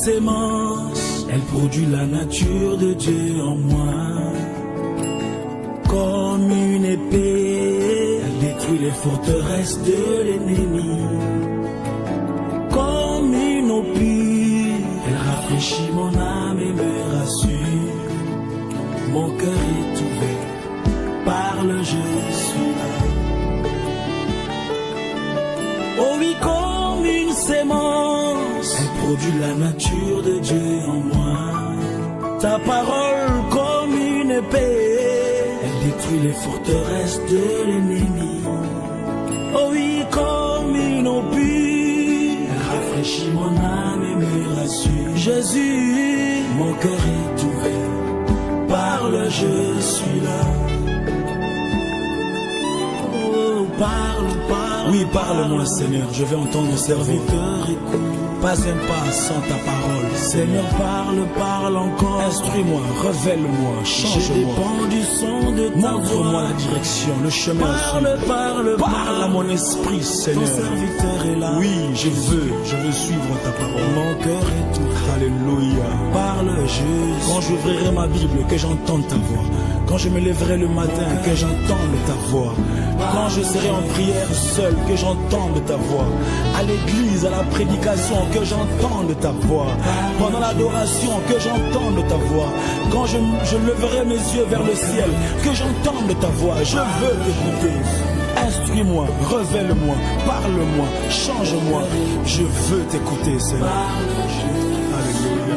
sémence, elle produit la nature de Dieu en moi. Comme une épée, elle détruit les forteresses de l'ennemi. Comme une eau pure, elle rafraîchit mon âme et me rassure. Mon cœur est ouvert, parle, je suis là. Oh oui, comme une sémence, elle produit la nature de Dieu en moi. Ta parole comme une épée, elle détruit les forteresses de l'ennemi. Oh oui, comme une eau pure, elle rafraîchit mon âme et me rassure. Jésus, mon cœur est ouvert, parle, je suis là. Oh, parle, parle. Oui, parle-moi, Seigneur, je vais entendre serviteur. Pas un pas sans ta parole. Seigneur, parle, parle encore. Instruis-moi, révèle-moi, change-moi. Je dépends du son de ta voix. Montre-moi la direction, le chemin. Parle à mon esprit, Seigneur. Ton serviteur est là. Oui, je veux suivre ta parole. Mon cœur est ouvert. Alléluia. Parle, Jésus. Quand j'ouvrirai ma Bible, que j'entende ta voix. Quand je me lèverai le matin, que j'entende ta voix. Quand je serai en prière seul, que j'entende ta voix. À l'église, à la prédication, que j'entende ta voix. Pendant l'adoration, que j'entende ta voix. Quand je leverai mes yeux vers le ciel, que j'entende ta voix. Je veux t'écouter. Instruis-moi, révèle-moi, parle-moi, change-moi. Je veux t'écouter, Seigneur. Alléluia.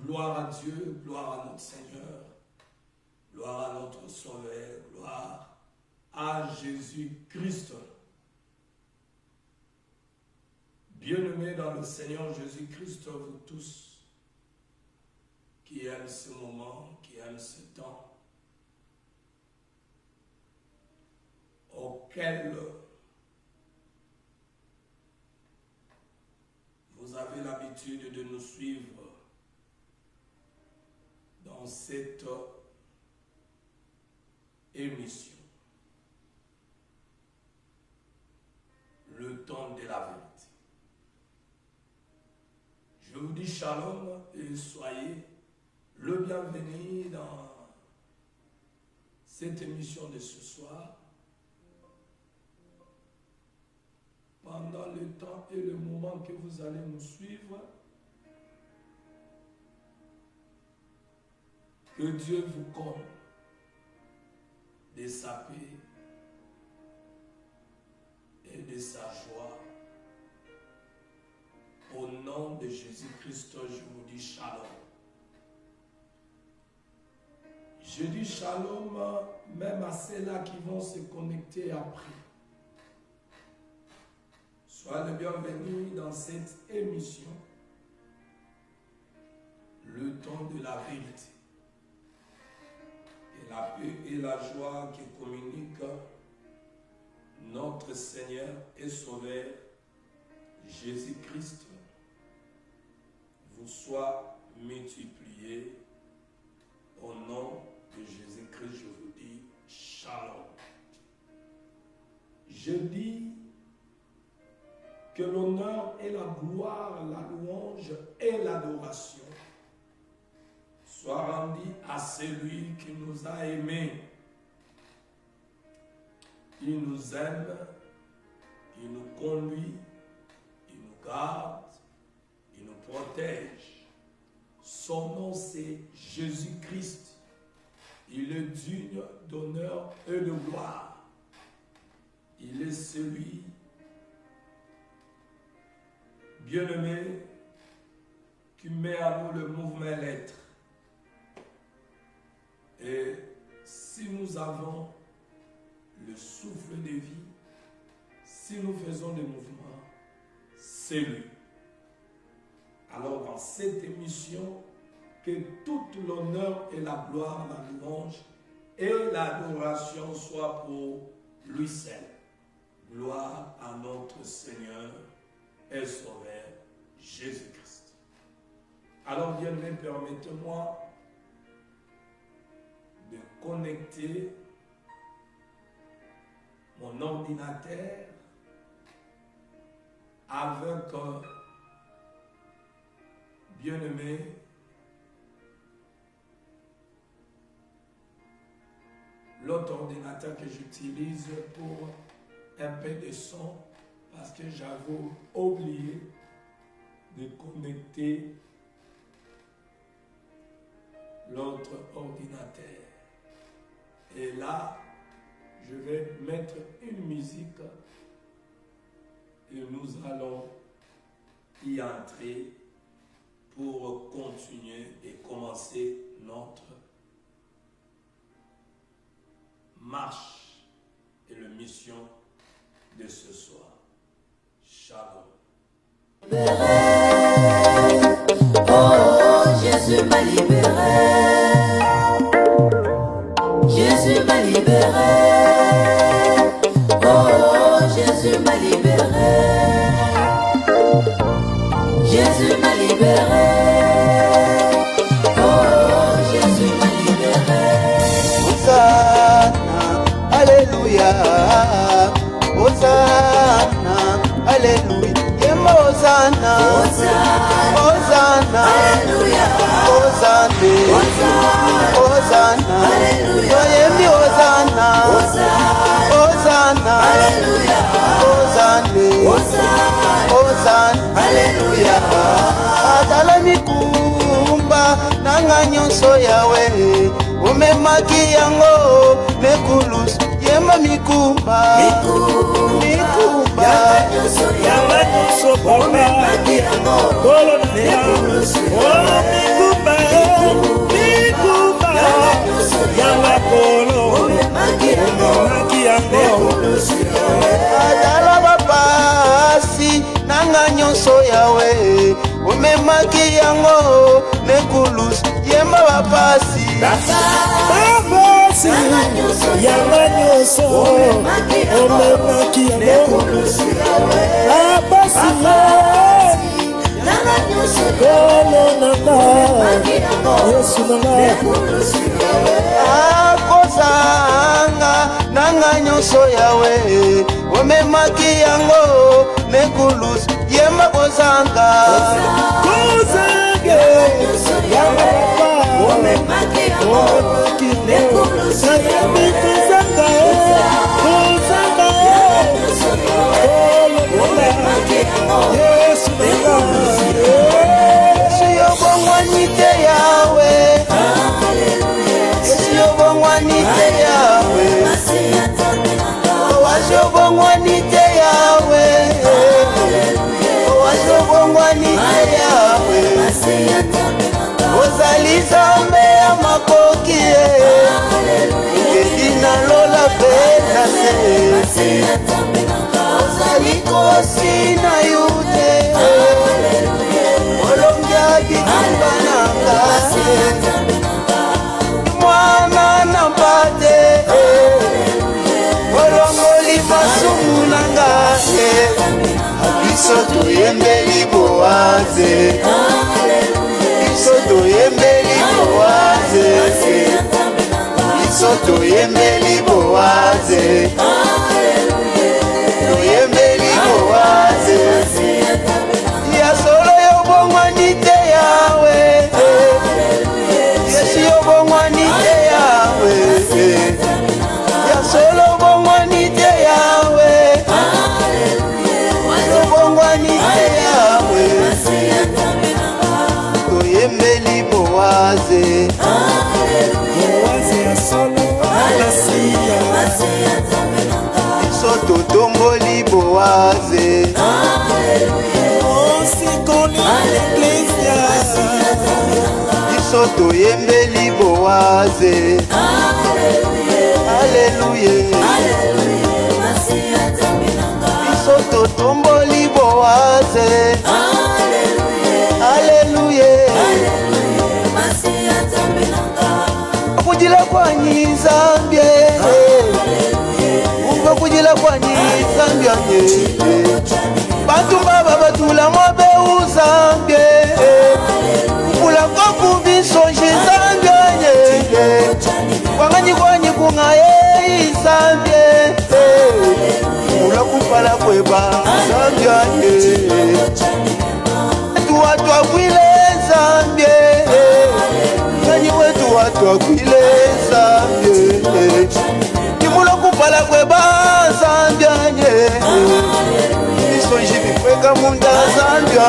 Gloire à Dieu, gloire à notre Seigneur, gloire à notre Sauveur, gloire à Jésus-Christ. Bien-aimés dans le Seigneur Jésus-Christ, vous tous qui aiment ce moment, qui aiment ce temps, auquel vous avez l'habitude de nous suivre dans cette émission, le temps de la vérité. Je vous dis shalom et soyez le bienvenu dans cette émission de ce soir. Pendant le temps et le moment que vous allez nous suivre, que Dieu vous comble de sa paix et de sa joie. Au nom de Jésus-Christ, je vous dis shalom. Je dis shalom même à ceux-là qui vont se connecter après. Sois le bienvenu dans cette émission, le temps de la vérité. Et la paix et la joie qui communiquent notre Seigneur et Sauveur Jésus-Christ vous soit multiplié au nom de Jésus-Christ. Je vous dis shalom. Je dis que l'honneur et la gloire, la louange et l'adoration soient rendus à celui qui nous a aimés. Il nous aime, il nous conduit, il nous garde, il nous protège. Son nom c'est Jésus-Christ. Il est digne d'honneur et de gloire. Il est celui bien-aimé qui met à nous le mouvement l'être. Et si nous avons le souffle de vie, si nous faisons des mouvements, c'est lui. Alors dans cette émission, que toute l'honneur et la gloire, la louange et l'adoration soient pour lui seul. Gloire à notre Seigneur et Sauveur Jésus-Christ. Alors bien-aimés, permettez-moi connecter mon ordinateur avec bien-aimé l'autre ordinateur que j'utilise pour un peu de son parce que j'avais oublié de connecter l'autre ordinateur. Et là, je vais mettre une musique et nous allons y entrer pour continuer et commencer notre marche et la mission de ce soir. Shalom. Oh, Jésus m'a libéré. Jésus m'a libéré. Oh, Jésus m'a libéré. Jésus m'a libéré. Oh, Jésus m'a libéré. Hosanna, Alléluia. Hosanna, Alléluia. Yemba Hosanna. Hosanna, Alléluia. Hosanna, Hosanna, Alléluia. Yembi Hosanna. Hosanna, Alléluia. Hosanna, Hosanna, Alléluia. Atala mikumba nanga nyonso yawe umemaki yango nekulusu yemba mikumba mikumba Yamba nyonso bomba Kolo na ya Oh mikumba Mikumba Yamba kolo Umemaki yango Atala bapasi nanga nyonso yawe umemaki yango nekulusu yemba bapasi Bapasi Yamba nyonso Umemaki yango Bapasi Kolo nanga Yesu nanga akozanga nanga nyonso yawe omemaki yango nekulusu yemba kozanga Kozange Yamba papa Umemaki yango Sayembi kozanga Kozanga Yesu nanga Yesu yobongwani te yawe Yesu yobongwani te yawe Owazi yobongwani te yawe Owazi yobongwani te yawe ozali Nzambe ya makoki ngedi nalola mpe na se ozali kosi na yude olongia bitumba nanga mwana na mpate olongoli masumu nanga biso toyembeli boaze biso toyembeli boaze biso toyembeli boaze toyembeli boaze ya solo yobongwani te yawe Yesu yobongwani te yawe ya solo yobongwani te yawe yobongwani te yawe toyembeli boaze Boaze ya solo Nasiya biso totomboli boaze Osikoli l'Ecclesia biso toyembeli boaze aleluya biso totomboli boaze aleluya kujila kwanyi Zambie umva kujila kwanyi Zambie bantu baba batula mobe uzambie kula koku biso Zambie wanganyi Zambie Mulakupala kweba Zambie Watu wakwile Zambie Kanyi wetu watu wakwile Zambie Kimulakupala kweba Zambie Iso njibi kweka munda Zambie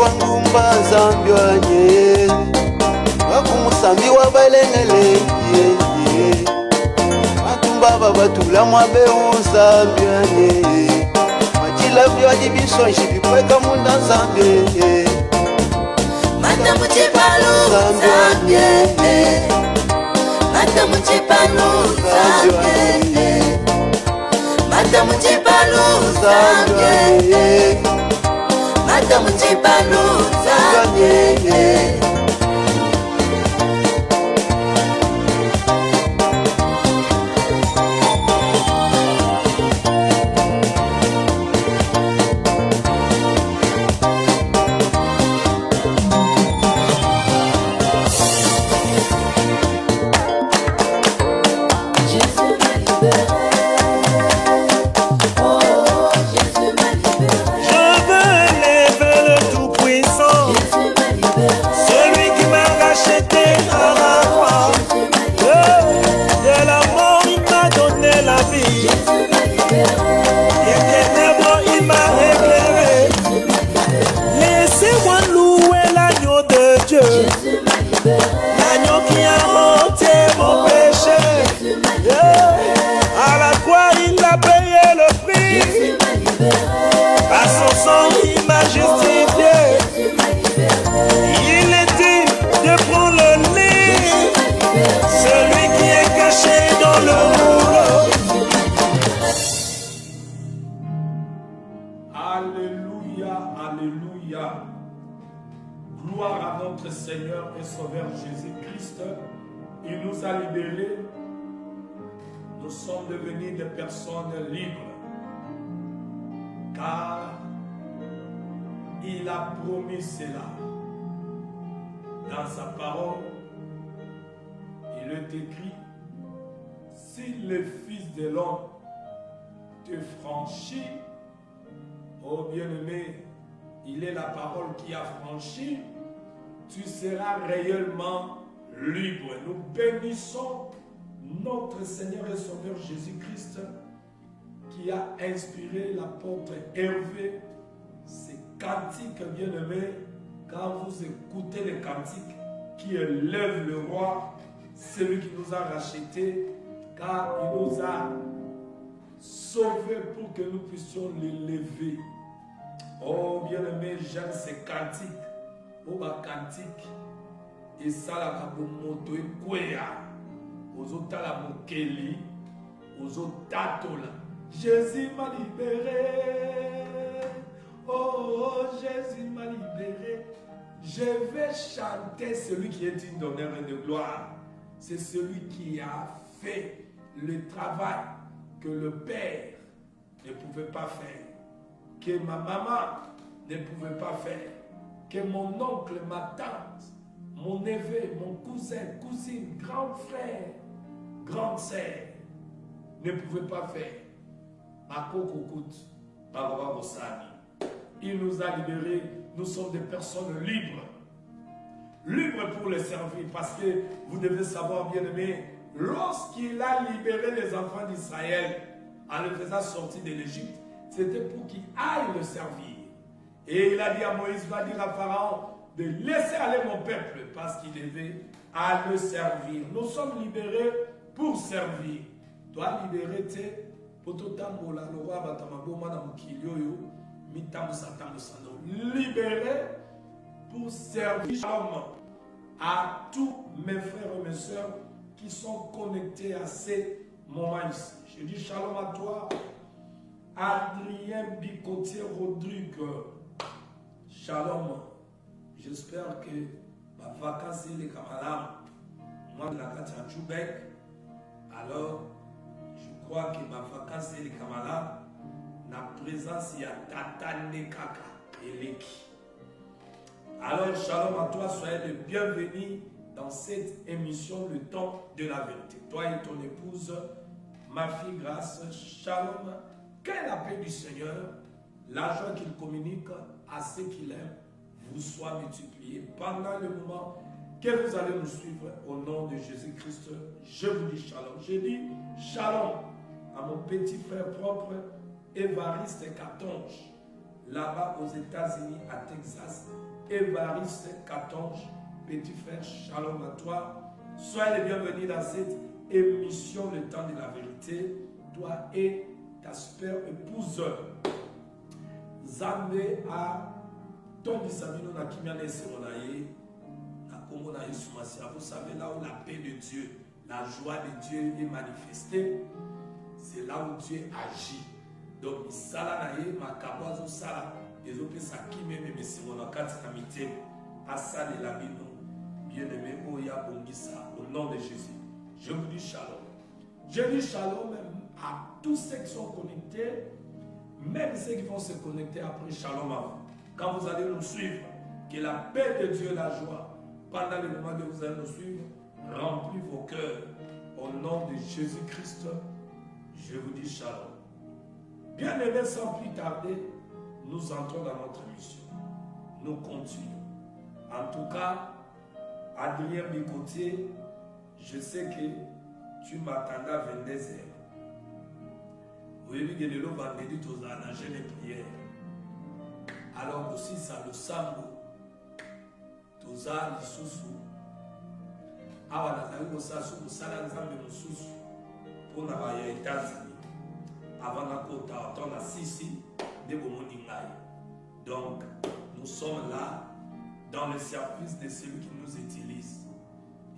Wangumba Zambie Wakumusambi wabalengele Matumba babatula mwabeu Zambie Majila vyo ajibiso njibikweka munda Zambie Matamu chipalo Zambie Matamu chipalo Zambie Matamu chipalo Zambie Matamu chipalo Zambie L'agneau qui a ôté mon péché, à la croix il a payé le prix, par son sang il m'a justifié, il est dit de prendre le lit, celui qui est caché dans le rouleau. Alléluia, alléluia. Gloire à notre Seigneur et Sauveur Jésus-Christ. Il nous a libérés. Nous sommes devenus des personnes libres. Car il a promis cela. Dans sa parole, il est écrit, si le Fils de l'homme te franchit, ô bien-aimé, il est la parole qui a franchi, tu seras réellement libre. Nous bénissons notre Seigneur et Sauveur Jésus-Christ qui a inspiré l'apôtre Hervé. Ces cantiques, bien-aimés, quand vous écoutez les cantiques qui élèvent le roi, c'est lui qui nous a rachetés, car il nous a sauvés pour que nous puissions l'élever. Oh bien-aimé, j'aime ces cantiques. Oh ma cantique. Et ça la kabomoto et kwea. Ozota la mokeli. Ozotato la. Jésus m'a libéré. Oh Jésus m'a libéré. Je vais chanter celui qui est digne d'honneur et de gloire. C'est celui qui a fait le travail que le Père ne pouvait pas faire, que ma maman ne pouvait pas faire, que mon oncle, ma tante, mon neveu, mon cousin, cousine, grand frère, grande sœur ne pouvaient pas faire. Il nous a libérés, nous sommes des personnes libres. Libres pour les servir, parce que vous devez savoir, bien-aimés, lorsqu'il a libéré les enfants d'Israël en les faisant sortir de l'Égypte, c'était pour qu'ils aillent le servir. Et il a dit à Moïse, va dire à Pharaon de laisser aller mon peuple parce qu'il devait à le servir. Nous sommes libérés pour servir. Toi libéré, tu sais, pour tout le monde, libéré pour servir à tous mes frères et mes sœurs qui sont connectés à ces moments ici. Je dis shalom à toi, Adrien Bicotier Rodrigue. Shalom. J'espère que ma vacances est les camarades. moi de la carte à Djoubek. Alors, je crois que ma vacance est le Kamala. La présence, il y a Tata Nekaka et Leki. Alors, shalom à toi, soyez le bienvenu dans cette émission, le temps de la vérité. Toi et ton épouse, ma fille Grâce, shalom. Que la paix du Seigneur, la joie qu'il communique à ceux qu'il aime, vous soit multipliée pendant le moment que vous allez nous suivre au nom de Jésus-Christ. Je vous dis shalom. Je dis shalom à mon petit frère propre, Évariste Catonge, là-bas aux États-Unis, à Texas. Évariste Catonge, petit frère, shalom à toi. Soyez les bienvenus dans cette émission, le temps de la vérité. Toi et ta super épouse. Zambé a ton disabino na kimiane semonaye na Congo na Yusumasi. Vous savez là où la paix de Dieu, la joie de Dieu est manifestée, c'est là où Dieu agit. Donc il sala na ye makabozo sala ezope sa kimeme mesimona kati na mite asale la bino bien-aimé oya bongisa au nom de Jésus. Je vous dis shalom. Je dis shalom à tous ceux qui sont connectés, même ceux qui vont se connecter après, shalom à vous. Quand vous allez nous suivre, que la paix de Dieu et la joie, pendant le moment que vous allez nous suivre, remplit vos cœurs. Au nom de Jésus-Christ, je vous dis shalom. Bien aimés, sans plus tarder, nous entrons dans notre mission. Nous continuons. En tout cas, Adrien Bicotier, je sais que tu m'attendais à 22h. Oui, le vendredi, tu as un jeûne et prière. Alors aussi, ça le sambo. Tu as le sousou. Ah, on a eu ça, on a eu sousou. Pour nous avoir les États-Unis. Avant la côte, on a Sissi, de Bomoningaï. Donc, nous sommes là dans le service de celui qui nous utilise.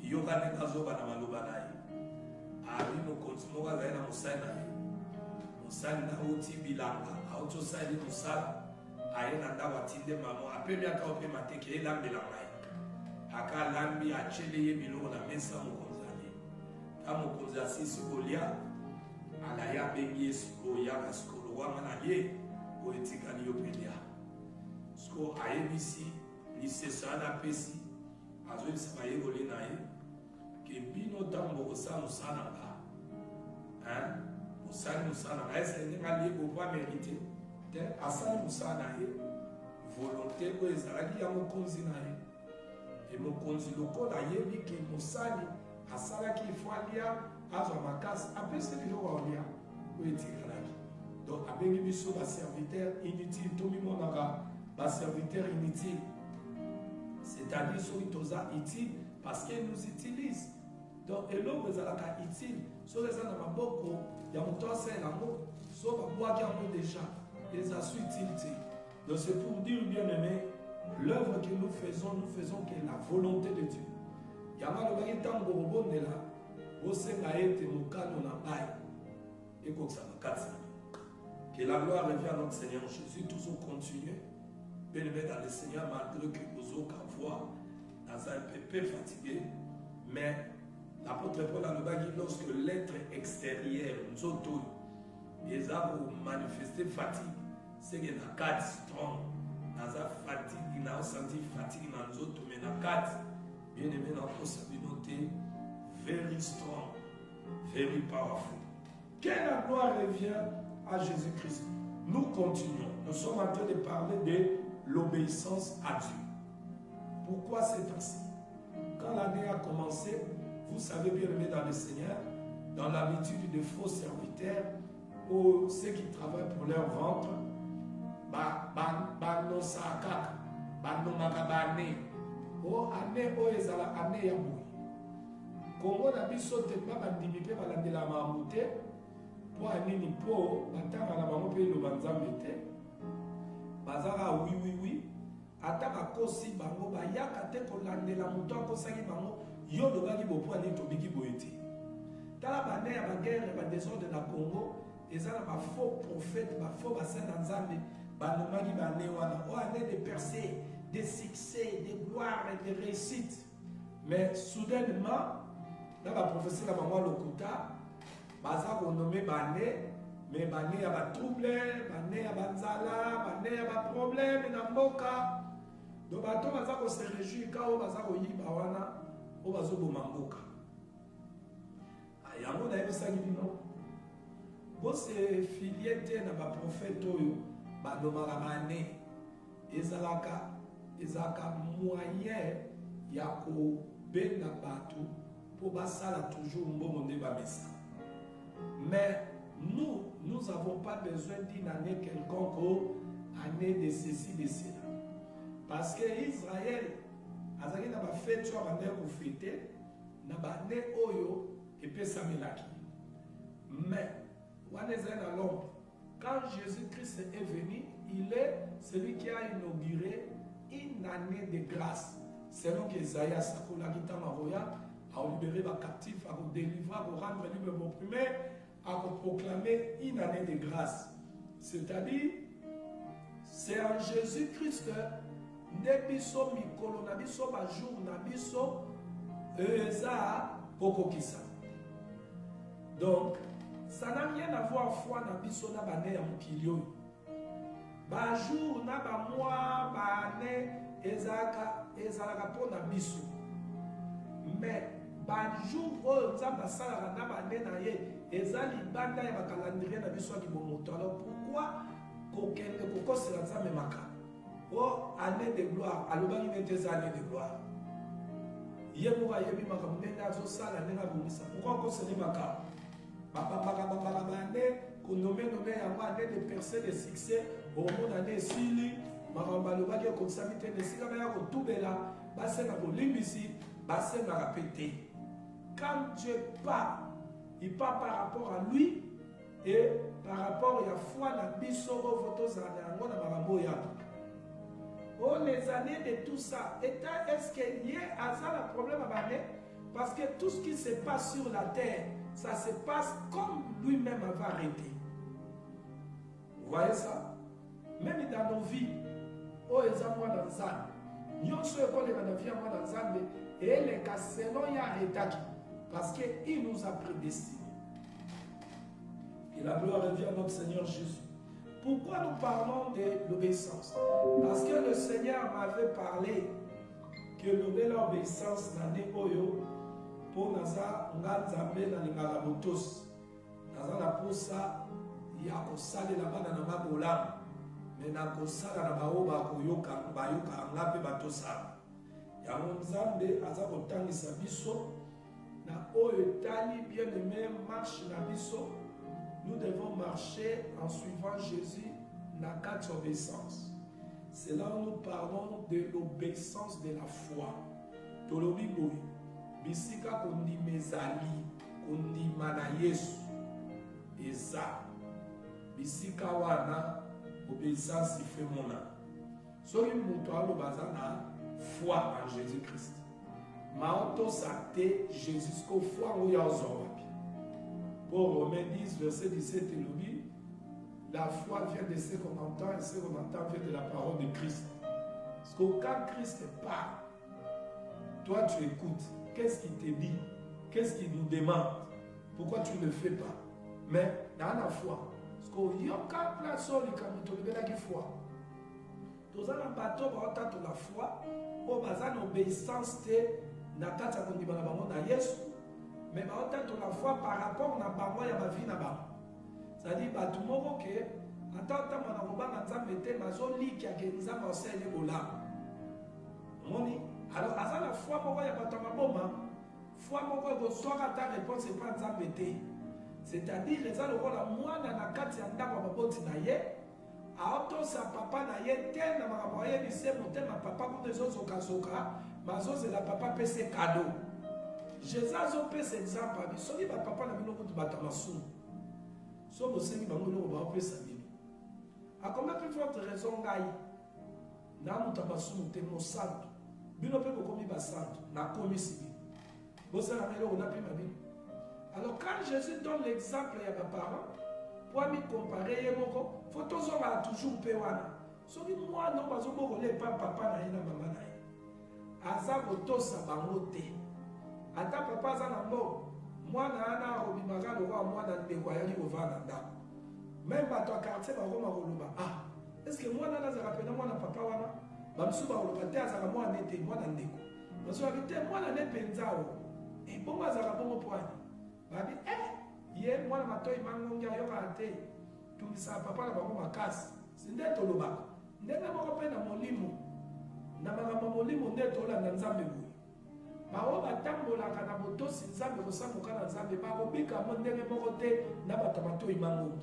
Il y aura des gazos dans la Malobanaï. Ari nous continuons à aller dans le Sénat. Musali na uti bilanga auto sali musala ayena ndawa tinde mamo apemi aka ope mateke elambe la mai aka lambi achele ye biloko na mesa mokonzali ta mokonzi asisi kolia ala ya bengi esiko ya kaskolo wanga na ye oetikali yo pelia sko ayebisi lisesa na pesi azoyebisa bayekoli na ye ke bino ntango kosala mosala nga Moussani Moussana, est-ce que vous avez mérité? Asani Moussana, volonté où Ezalaki a mon konzinae. Et mon konziloko a yebi que Moussani, Asala qui faut aller à Zamakas, après ce que l'on a où est Tigralaki. Donc, avec les bisous, la serviteur inutile, tout le monde a la serviteur inutile. C'est-à-dire, sur Itosa utile parce qu'elle nous utilise. Donc, et l'homme est utile. Sur les gens dans beaucoup, il y a mon temps, c'est l'amour. Sauf à boire qui en déjà. Les assuits utiles. Donc, c'est pour dire, bien aimé, l'œuvre que nous faisons que la volonté de Dieu. Il y a mal au temps où on est là. Vous savez, que nous avons et que ça va casser. Que la gloire revienne à notre Seigneur Jésus, toujours continuer. Bien aimé dans le Seigneur, malgré que vous avez voix dans un peu fatigué, mais l'apôtre Paul a dit lorsque l'être extérieur, nous autres, ils ont manifesté fatigue, c'est que la carte strong, dans la fatigue, il a senti fatigue dans nous autres, mais la carte, bien aimé, dans notre communauté, very strong, very powerful. Que la gloire revient à Jésus-Christ. Nous continuons. Nous sommes en train de parler de l'obéissance à Dieu. Pourquoi c'est ainsi? Quand l'année a commencé, vous savez bien aimé dans le Seigneur, dans l'habitude de faux serviteurs, ou ceux qui travaillent pour leur ventre, non sakaka, non magabane, oh année oh ezala année ya boui. Congo na biso tellement bandimi pe balandela mamute, pour anini po batanga na bango pe lo banzambe te. Bazara oui. Ataka kosi bango bayaka te kolandela muto akosaki bango yo lobaki bopo ani tobiki boyeti. Tala bane ya bagere ba désordre na Congo, ezala ba faux prophètes, ba faux bassin nzambe, ba nomaki bane wana o année de percée, de succès, de gloire et de réussite. Mais soudainement, na ba prophétie na bango lokuta baza ko nommer bané mais bané ya ba trouble bané ya banzala bané ya ba problème na mboka donc bato baza ko se réjouir ka o baza ko yiba wana o bazo boma mboka yango na yebisaki bino bose filie te na ba prophète oyo banomaka bané ezalaka moyen ya kobenga bato pour basala toujours mbongo nde bamesa. Mais nous n'avons pas besoin d'une année quelconque, année de ceci, de cela. Parce que Israël, azaki na ba fête sur ba ndeko fêter, na ba ne oyo epesa melaki. Mais wana ezana l'ombre. Quand Jésus-Christ est venu, il est celui qui a inauguré une année de grâce. Selon qu'Esaïe a sakolaki tamaroya, à libérer les captifs, à délivrer, à rendre libre les opprimés, à proclamer une année de grâce. C'est-à-dire, c'est en Jésus-Christ que Nebiso Mikolo, Nabiso Bajour, Nabiso Eza Pokokisa. Donc, ça n'a rien à voir foi Nabiso Nabane à Mukilio. Bajour, Nabamwa, Bane, Ezaka, Ezalaka pour Nabiso. Mais, Bajour, Nzamba Sala, Nabane, Naye, Ezali, Banda, et Bakalandrien, Nabiso, Kibomoto. Alors, pourquoi Koko Selanza Memaka? Oh, année de gloire, Alobani met des années de gloire. Yemouva Yemi Makamena, Zosala, Nena Boumissa. Pourquoi Koko Selanza Babababababane, qu'on nomme année de percée de succès, au monde année Sili, Marambalobaki, qu'on s'habite de Sigabaya, qu'on Toubela, Bassé na Bolimbisi, Bassé na Rapété. Quand Dieu parle, il parle par rapport à lui et par rapport à la foi na Bissoro, Votos, Anango, na Maramboya. Oh, les années de tout ça, est-ce qu'il y a un problème à l'année? Parce que tout ce qui se passe sur la terre, ça se passe comme lui-même avait arrêté. Vous voyez ça? Même dans nos vies, oh, ils ont moi dans ça. Nous sommes dans la vie dans ça, et les cas selon il y a arrêté parce qu'il nous a prédestinés. Et la gloire revient à notre Seigneur Jésus. Pourquoi nous parlons de l'obéissance? Parce que le Seigneur m'avait parlé que l'obéissance n'année oyo pour naza nganzambe na lingala botos naza na posa ya kosala la bana na mabola mais na kosala na baoba koyoka bayoka ngape batosa ya nzambe aza kotangisa biso na oyo tali bien aimé marche na biso. Nous devons marcher en suivant Jésus dans quatre obéissances. C'est là où nous parlons de l'obéissance de la foi. Tolobiboui, bisika kondi mezali, kondi mana Yesu, eza. Bisika wana, obéissance fait mon âme. Soki mutu alobazana foi en Jésus-Christ. Maoto sakte Jésus ko foi oya ozowapi. Pour Romains 10, verset 17, il nous dit, la foi vient de ce qu'on entend et ce qu'on entend vient de la parole de Christ. Parce que quand Christ parle, toi tu écoutes. Qu'est-ce qu'il te dit? Qu'est-ce qu'il nous demande? Pourquoi tu ne le fais pas? Mais dans la foi, parce qu'il y a un place sur le caméra qui foi. Tous les bateaux ont la foi, pour une obéissance de la tête de Jésus. Mais on tente la foi par rapport à la vie de la vie. C'est-à-dire que tout le monde qui attend alors, à la foi, il y a pas foi, ta réponse n'est pas embêtée. C'est-à-dire que le rôle à moi, dans la carte, il y a un peu de sa papa na ye te na makaboye bise motel ma papa pour des autres okasoka mazo c'est la papa pese cadeau. Jésus a fait exemple à biso, il va papa na bino kutu batamasu. So bosengi bango no ba pesa bino. A combien plus forte raison ngai na mutabasu te mo santo. Bino pe ko komi ba santo na komi sibi. Bosana melo na pe ma bino. Alors quand Jésus donne l'exemple ya ba parents pour me comparer yemoko, faut toujours pe wana. So bi moi no bazo bo le papa na ye na mama na ye. Aza botosa bango te. ata papa aza na mbo mwana ana obimaka lokola mwana ndeko ayaki kovanda na ndako même bato ya quartier bakoma koloba ah est-ce que mwana nazaka pena mwana papa wana bamisusu bakoloba te azaka mwana nete mwana ndeko basolaki te mwana ne mpenza o bongo azaka bongo pwani babi ye mwana matoi mangongi ayokaka te tumbisaka papa na bango makasi si nde tolobaka ndenge moko mpe na molimo na makambo molimo nde tolanda nzambe boye bao batambolaka na botosi nzambe kosamboka na nzambe bakobikamo ndenge moko te na bato matoi mangongi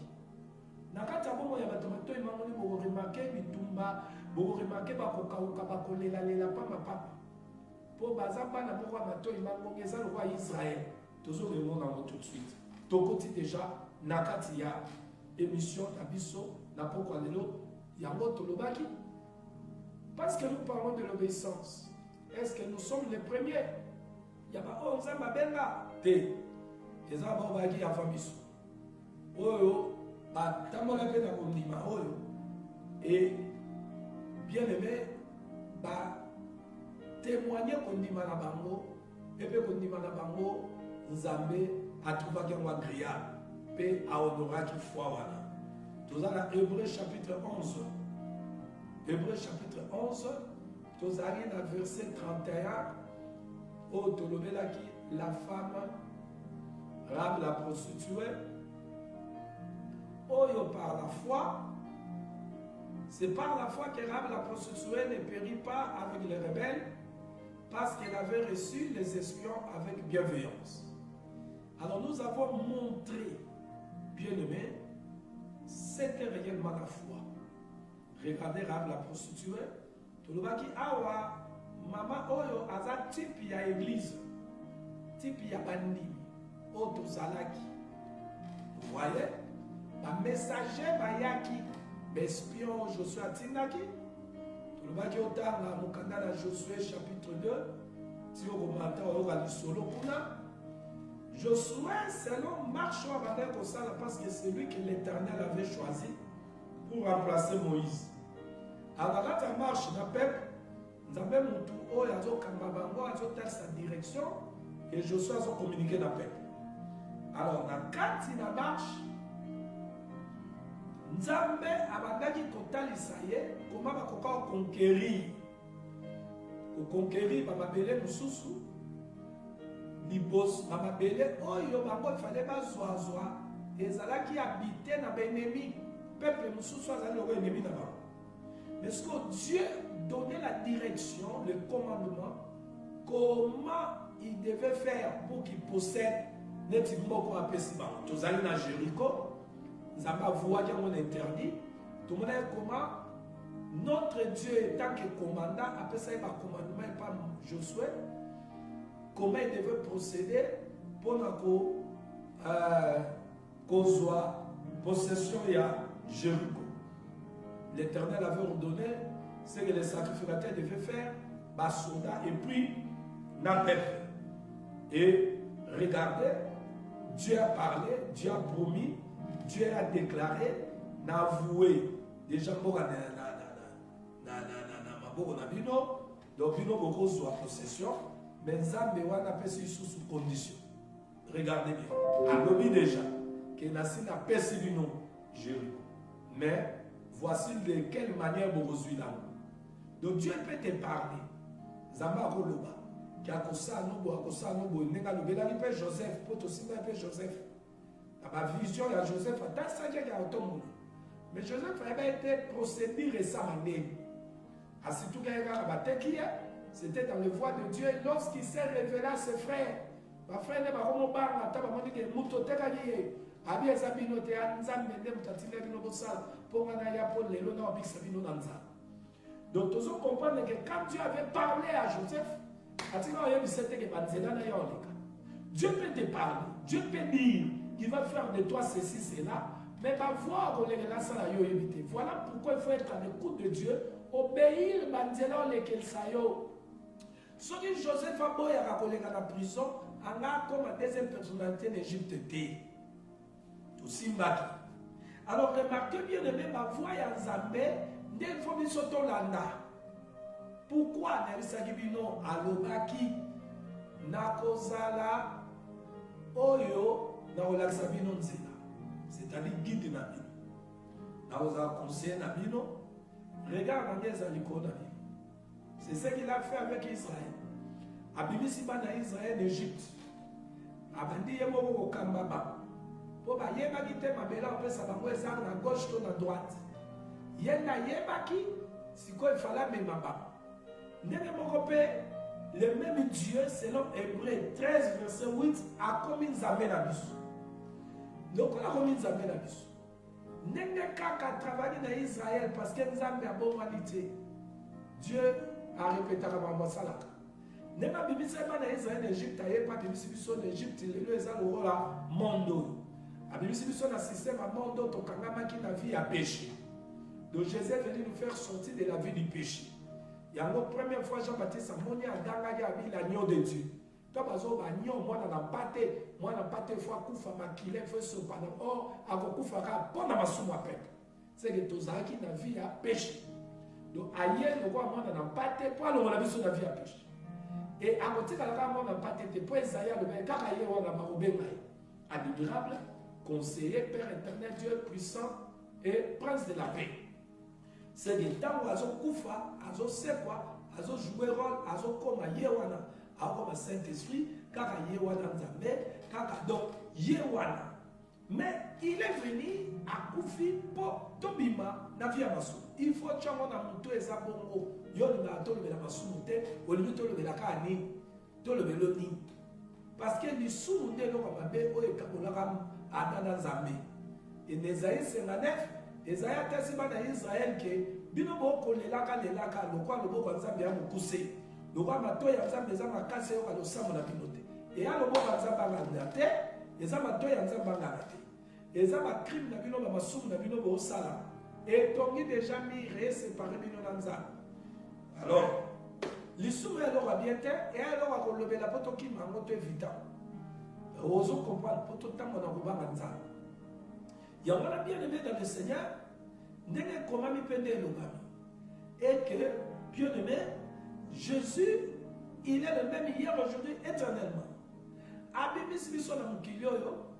na kati ya bongo ya bato matoi mangongi bokoremake bitumba bokoremake bakokauka bakolelalela pamapapa mpo baza bana moko ya matoi mangongi eza lokwa Israel tozoremona yango tout de suite tokoti déjà na kati ya émission na biso na pokwa lelo yango tolobaki parce que nous parlons de l'obéissance. Est-ce que nous sommes les premiers? Yaba o nzambe abenga te eza babaki ya famiso oyo batambola mpe na kondima oyo et bien aimé témoigner kondima na bango epe kondima na bango nzambe atrouvaki yango agréable mpe ahonoraki foi wana toza na Hébreu chapitre 11 Hébreu chapitre 11 tozali na verset 31 oyo tolobelaki la femme Rahab la prostituée oyo par la foi. C'est par la foi que Rahab la prostituée ne périt pas avec les rebelles parce qu'elle avait reçu les espions avec bienveillance. Alors nous avons montré, bien aimé, c'était réellement la foi. Regardez Rahab la prostituée. Tolobaki awa mama oyo aza type ya église, type ya bandi oyo tozalaki. Vous voyez, ba messager bayaki, espion Josué atindaki. Tolobaki otanga mokanda na Josué chapitre 2, ti okomata oyo lisolo kuna. Josué, selon marche à Bandel Kosala, parce que c'est lui que l'Éternel avait choisi pour remplacer Moïse. Alors, quand tu marches dans le peuple, nous avons sa direction et Josué a communiqué dans le peuple. Alors, quand il marche, nous avons comment conquérir. Conquérir, libos mamabele oyo bango fallait bazwazwa ezalaki habité na benemi peuple mususu azali loko ennemi na bango. Mais ce que Dieu donnait la direction, le commandement, comment il devait faire pour qu'il possède neti moko apesi bango. Tozali na Jéricho, nzamba voyaki yango interdit. Tomona comment notre Dieu étant que commandant apesaki ba commandement et pas Josué. Comment il devait procéder pour la possession de Jéricho. L'Éternel avait ordonné ce que les sacrificateurs devaient faire, bas soldats et puis n'a peuple. Et regardez, Dieu a parlé, Dieu a promis, Dieu a déclaré, n'a avoué déjà pour donc bino beaucoup soit possession. Mais Nzambe wana pesi sous condition. Regardez bien. Alobi déjà que Nassina pesi du nom Jéricho. Mais voici de quelle manière vous reçoivez là. Donc Dieu peut te parler. Zamba Koloba. Qui a kosa nobo nenga lobela li pe Joseph pour to simba pe Joseph. La vision de Joseph a dans ça qui a autonomie. Mais Joseph avait été procédé récemment. À ce tout cas il a c'était dans le voie de Dieu lorsqu'il s'est révélé à ses frères. Ma frère ne va pas me dire que Mouto Tekani, Abi Zabino te Anzam, Mendem Tatina Binobosa, Ponganaya Paul, les Lona Big Sabino Nanza. Donc, tous on comprend que quand Dieu avait parlé à Joseph, Dieu peut te parler, Dieu peut dire qu'il va faire de toi ceci, cela, mais va voir voilà pourquoi il faut être à l'écoute de Dieu, obéir à lesquels ça y est. Ce que Joseph a beau à la prison, on a comme la deuxième personnalité d'Égypte. Tout Simbaki. Alors remarquez bien aimé, ma voix à Zambé, dès faut me sauter landa. Pourquoi Narisagibino à l'Obaki, nakozala oyo nakolakisa bino nzela, c'est-à-dire guide na bino, nakozala conseiller na bino. Regarde na ezali likolo na bino. C'est ce qu'il a fait avec Israël. Abimisi bana Israël Égypte. Abandi ye moko kokamba ba. Po ba yebaki te mabela opesa bango ezanga na gauche to na droite. Ye na yebaki sikoyo fala mema ba. Ndenge moko pe le même Dieu selon Hébreu 13 verset 8 a commis nzambe na biso. Donc a commis nzambe na biso. Ndenge kaka travailler na Israël parce que nzambe a bomani te. Dieu a répété à ma salaka. Nema bimisa bana Israël Égypte aye pa bimisi biso l'Égypte lelo eza lokola mondo. Abimisi biso na système à mondo to kangamaki na vie à péché. Donc Jésus est venu nous faire sortir de la vie du péché. Yango première fois Jean-Baptiste amoni adanga ya bi l'agneau de Dieu. To bazo ba agneau mwana na pate fois kufa makile fois so pana or akokufa ka pona masumu a peuple. C'est que tozaki na vie à péché. Donc ailleurs le roi mwana na pate pour le la biso na vie à péché. Et à côté de la mwana na pate te pour Isaïa le ben kaka ye wana marobenga admirable, conseiller, Père éternel, Dieu puissant et prince de la paix. C'est des temps où azo kufa, azo sekwa, azo jouer rôle, azo koma yewana, azo Saint-Esprit, kaka yewana nzambe, kaka donc yewana. Mais il est venu à Koufi pour Tobima na via masu. Il faut que on a monté ça bongo. Yo le na to le na masu monté, au lieu to le na ka ni, to le ni. Parce que les sous monté no ba be o e kabola kam adana zambe. Et Ésaïe 59, Ésaïe tasiba na Israël ke bino bo ko le laka lo kwa lo bo kwa nzambe ya mukuse. Lo kwa mato ya nzambe za makase yo ka lo samu na binote. Et ya lo bo kwa nzambe na te. Et ça m'a donné un zambangate. Et ça m'a crime na bino ma soum na bino bo sala. Et tongi déjà mis séparé bino nanza. Alors, l'issue alors a bien été et alors a relevé la poto qui m'a monté vite. Oso comprendre poto tango na kuba nanza. Il y a voilà bien aimé dans le Seigneur. N'est comment mi pende le bami. Et que bien aimé Jésus, il est le même hier aujourd'hui éternellement. Abimisi biso na mukili oyo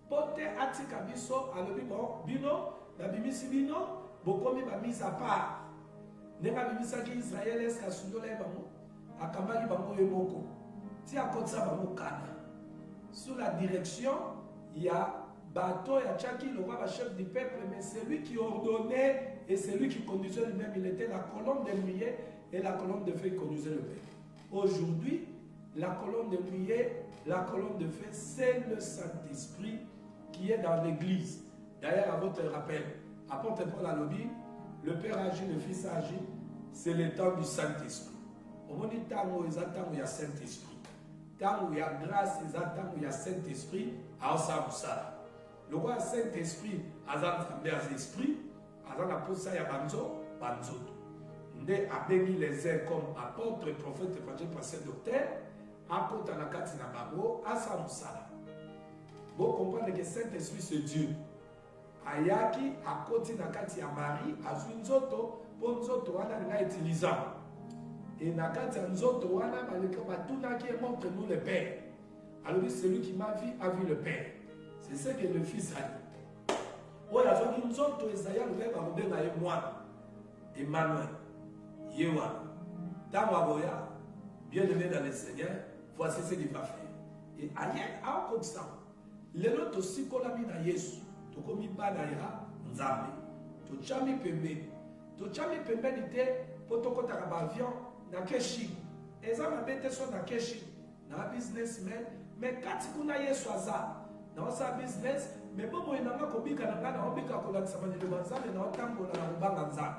pote atika biso alobi bon bino na bimisi bino bokomi ba mise à part nenga bimisa ki Israël eska sundola bango akambaki bango yeboko ti akotsa bango kana sous la direction il y a bateau ya Tchaki le roi chef du peuple mais c'est lui qui ordonnait et c'est lui qui conduisait lui-même. Il était la colonne de nuée et la colonne de feu qui conduisait le peuple. Aujourd'hui la colonne de nuée, la colonne de feu, c'est le Saint-Esprit qui est dans l'église. D'ailleurs, à votre rappel, apôtre Paul a dit, le Père agit, le Fils agit, c'est le temps du Saint-Esprit. Au dit temps où il y a Saint-Esprit. Temps où il y a grâce, il y a temps où il y a Saint-Esprit, à Osa. Le roi Saint-Esprit, à l'esprit, à l'apôtre, il y a Banzo. Ndé a béni les uns comme apôtres, prophètes, évangélistes, pasteurs, docteurs. Apôtre na kati na bango asa musala. Bon comprendre que Saint-Esprit c'est Dieu. Ayaki akoti na kati ya Marie azwi nzoto po nzoto wana nga utilisable. Et na kati ya nzoto wana baleka batunaki montre-nous le Père. Alors celui qui m'a vu a vu le Père. C'est ce que le Fils a dit. Oyo azwaki nzoto Esaïa lobeba kobenga ye mwana Emmanuel Yewana. Tango aboya bien aimé dans le Seigneur. Voici ce qu'il va faire. Et ailleurs, à comme ça, les autres aussi qu'on a mis dans Yesu, tu comme il va d'ailleurs, Nzambe, tu chami pembe n'était pour ton côté à l'avion, na keshi. Et ça m'a bête sur na keshi, na businessman, mais quand tu connais Yesu aza, na sa business, mais bon moi n'a pas kobika na obika ko la sama ni Nzambe na otambo na rubanga Nzambe.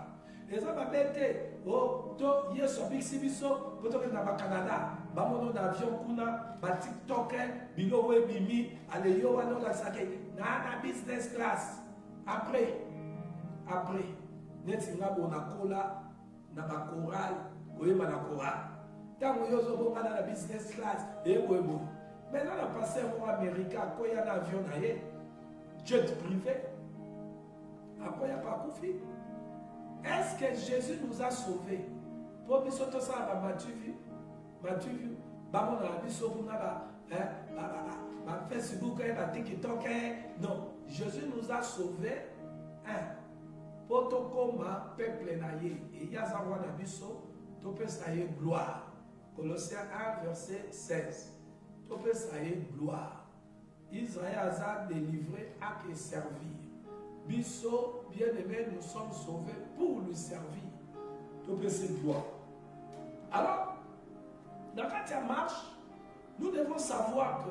Et ça m'a bête, oh, to Yesu abiksi biso, pour que na Canada. Bamono na avion kuna ba TikTok bilo we bimi ale yo wana la sake na business class après neti ngabo na kola na ba choral koyeba na choral tango yo zo bonga na business class ebo maintenant la passé au américain ko ya na avion na ye jet privé après ya pas koufi. Est-ce que Jésus nous a sauvés pour biso to ça ba Matthieu Facebook, TikTok. Non, Jésus nous a sauvés. Potokoma peuple naïe. Et Yazawa Nabiso, Topesaye gloire. Colossiens 1, verset 16. Topesaye gloire. Israël a délivré à que servir. Bisso, bien-aimé, nous sommes sauvés pour lui servir. Topesaye gloire. Alors, dans la marche, nous devons savoir que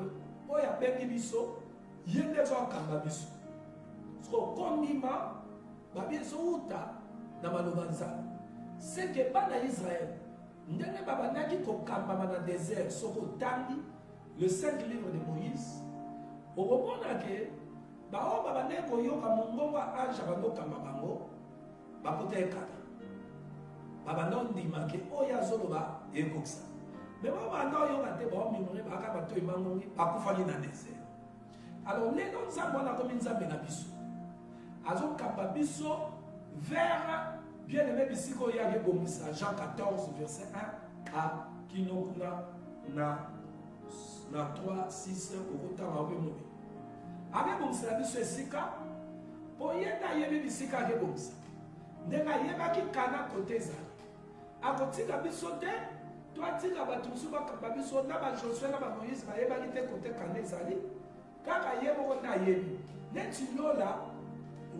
il y a des bisso, il y a des gens qui ont bisso. Ce qu'on dit, c'est que pas dans Israël. Nous n'avons pas dans le désert, le 5 livres de Moïse. Au moment où nous avons alors, les gens vers bien-aimé bisiko ya Bomisa, Jean 14, verset 1 à Kinokuna na 3, 6, Okota Mabemoubi. Avec Bomisa, biso esika, pour yenda yebe bisika avec Bomisa. Nenga yeba ki kana kote zali. A côté de bisote, toi tu as battu sur la biso, na ba Josué na ba Moïse, ba yeba ki te côté kana zali. Kaka yebo na yebi. Neti lola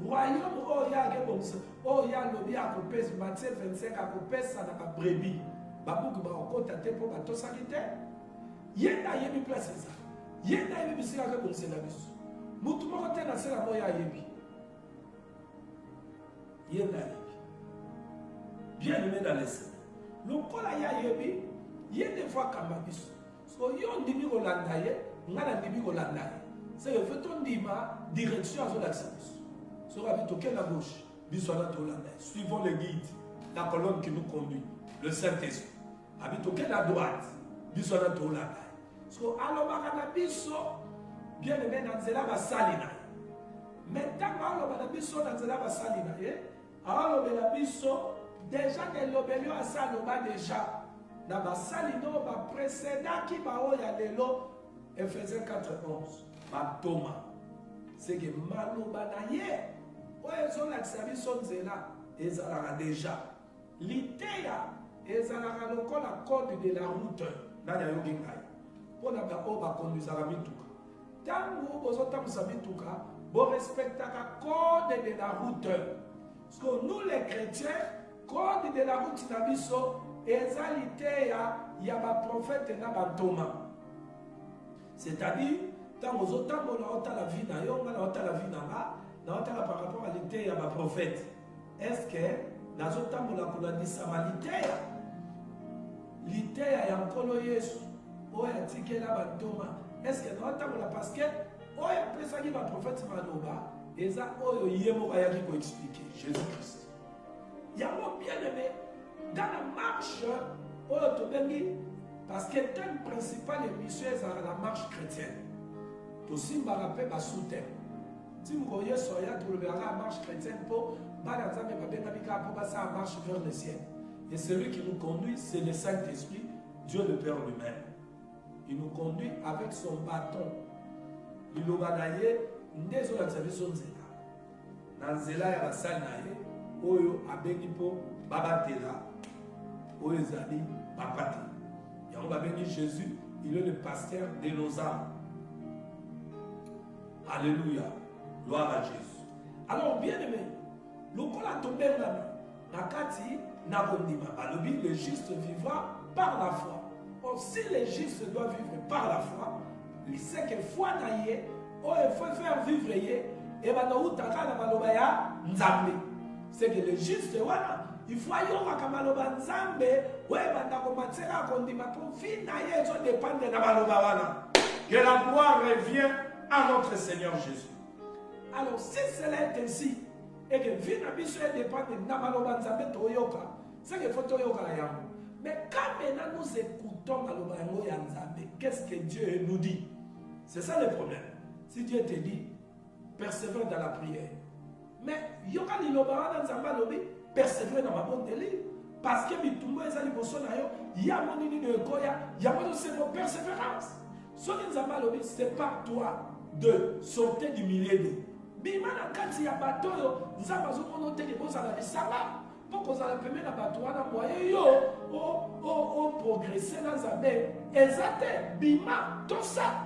royaume oya ke bomsa oya lobi akopesa Matthieu 25 akopesa na ba brebis babuku ba okota te po batosaki te yenda yebi place ça yenda yebi bisika ke bomsa na biso mutu moko te na sela moya yebi yenda yebi bien aimé dans les Seigneur lokola ya yebi yende fois kamba biso so yo ndimi kolanda ye ngana ndimi kolanda ye c'est le fait on dima direction à l'accent. Sur la gauche, suivons le guide, la colonne qui nous conduit, le Saint-Esprit. Habitoke la droite, bisona to la. So alors biso bien aimé dans zela ba salina. Maintenant alors ba biso dans zela ba salina alors la biso déjà que l'obélio a saloba déjà na ba salino ba précédent qui ba o ya lelo Ephésiens 4:11 ba Thomas c'est que maloba na ye oyo ezolakisa biso nzela ezalaka déjà liteya ezalaka lokola code de la route nani ayoki ngai mpona oyo bakondwisaka mituka ntango bozotambusa mituka borespectaka code de la route parce que nous les chrétiens code de la route na biso eza liteya ya baprofete na bantoma c'est-à-dire ntango ozotambola otala vie na yo nga na otala vie na nga na otala par rapport à l'ité ya baprofete est-ce que nazotambola kolandisa maliteya liteya ya nkolo yesu oyo atikela bantoma est-ce que naotambola parce que oyo apesaki baprofete maloba eza oyo ye moko ayaki koexplike Jésus-Christ yango bien aimé dans la marche oyo tobengi parce que le thème principal et mission est la marche chrétienne. Aussi, je me rappelle ma sous-thème. Si vous voyez Soya, vous verrez la marche chrétienne pour la marche vers le ciel. Et celui qui nous conduit, c'est le Saint-Esprit, Dieu le Père lui-même. Il nous conduit avec son bâton. Il nous balaye, nous sommes dans son zéla. Dans zéla, il y a la salle naïe, oyo abenipo babatela, oyo zali babate. On va bénir Jésus, il est le pasteur de nos âmes. Alléluia. Gloire à Jésus. Alors, bien aimé, le col a tombé Nakati, Nakondima. Le juste vivra par la foi. Or, si le juste doit vivre par la foi, il sait que foi naïe, il faut faire vivre et c'est que le juste, voilà. Il faut que kamaloba nzambe webanda komatela kondima pour fina yezo dépendre na maloba wana. Que la gloire revient à notre Seigneur Jésus. Alors si cela est ainsi et que vina biso dépendre na maloba nzambe toyoka, c'est que faut toyoka yango. Mais quand maintenant nous écoutons maloba yango ya nzambe, qu'est-ce que Dieu nous dit? C'est ça le problème. Si Dieu te dit persévère dans la prière. Mais yoka liloba wana nzamba lobi persévérer dans ma bonne délire. parce que bitumbo ezali boso na yo yango nini no ekoya yango c'est mon persévérance. Soki nzambe alobi c'est par toi de sortir du milieu bima na kati ya bato oyo nzambe azomona oteke kozala lisanga mpo kozala peme na bato wana moye yo progresse na nzambe eza te bima tosa.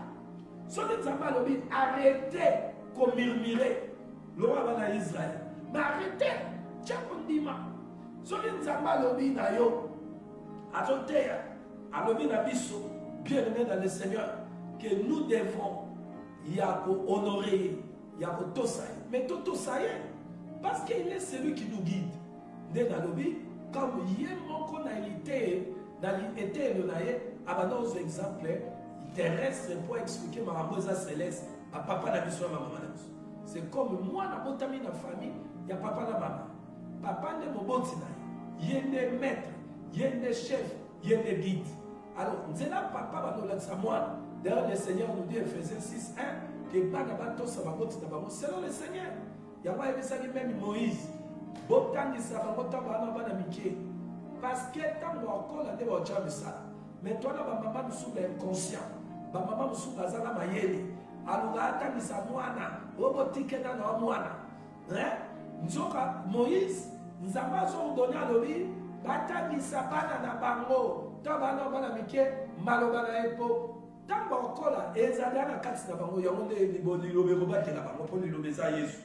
Soki nzambe alobi arrêtez komurmure loba bana Israël mais arrêtez tia kondima. Soki nzambe alobi na yo azoteya alobi na biso bien-aimé dans le Seigneur que nous devons honorer Yako Tosaye. Mais tout Tosaye, parce qu'il est celui qui nous guide. Dès Nalobi, comme il y a mon été, dans l'été, il y a nos exemples terrestres pour expliquer ma maman céleste à papa la mission à ma maman. C'est comme moi, dans mon famille, il y a papa la maman. Papa n'est mon bon tinaï. Il y a des maîtres, il y a des chefs, il y a des guides. Alors, c'est là papa va nous laisser moi. D'ailleurs, le Seigneur nous dit, Ephésiens 6:1, que selon le Seigneur, il y a même Moïse. Parce que tant qu'on a des gens, mais toi, maman nous sommes inconscients. Maman nous sommes bazala mayele. Alors, attends, ça moana. Robotike na moana. Nzoka Moïse, nous avons donné à l'objet. Batangisa bana na bango. Tabana bana mike malobana epo. Tamba okola ezali na kati na bango yango nde liboni lobe robaki na bango pour lilobe za Yesu.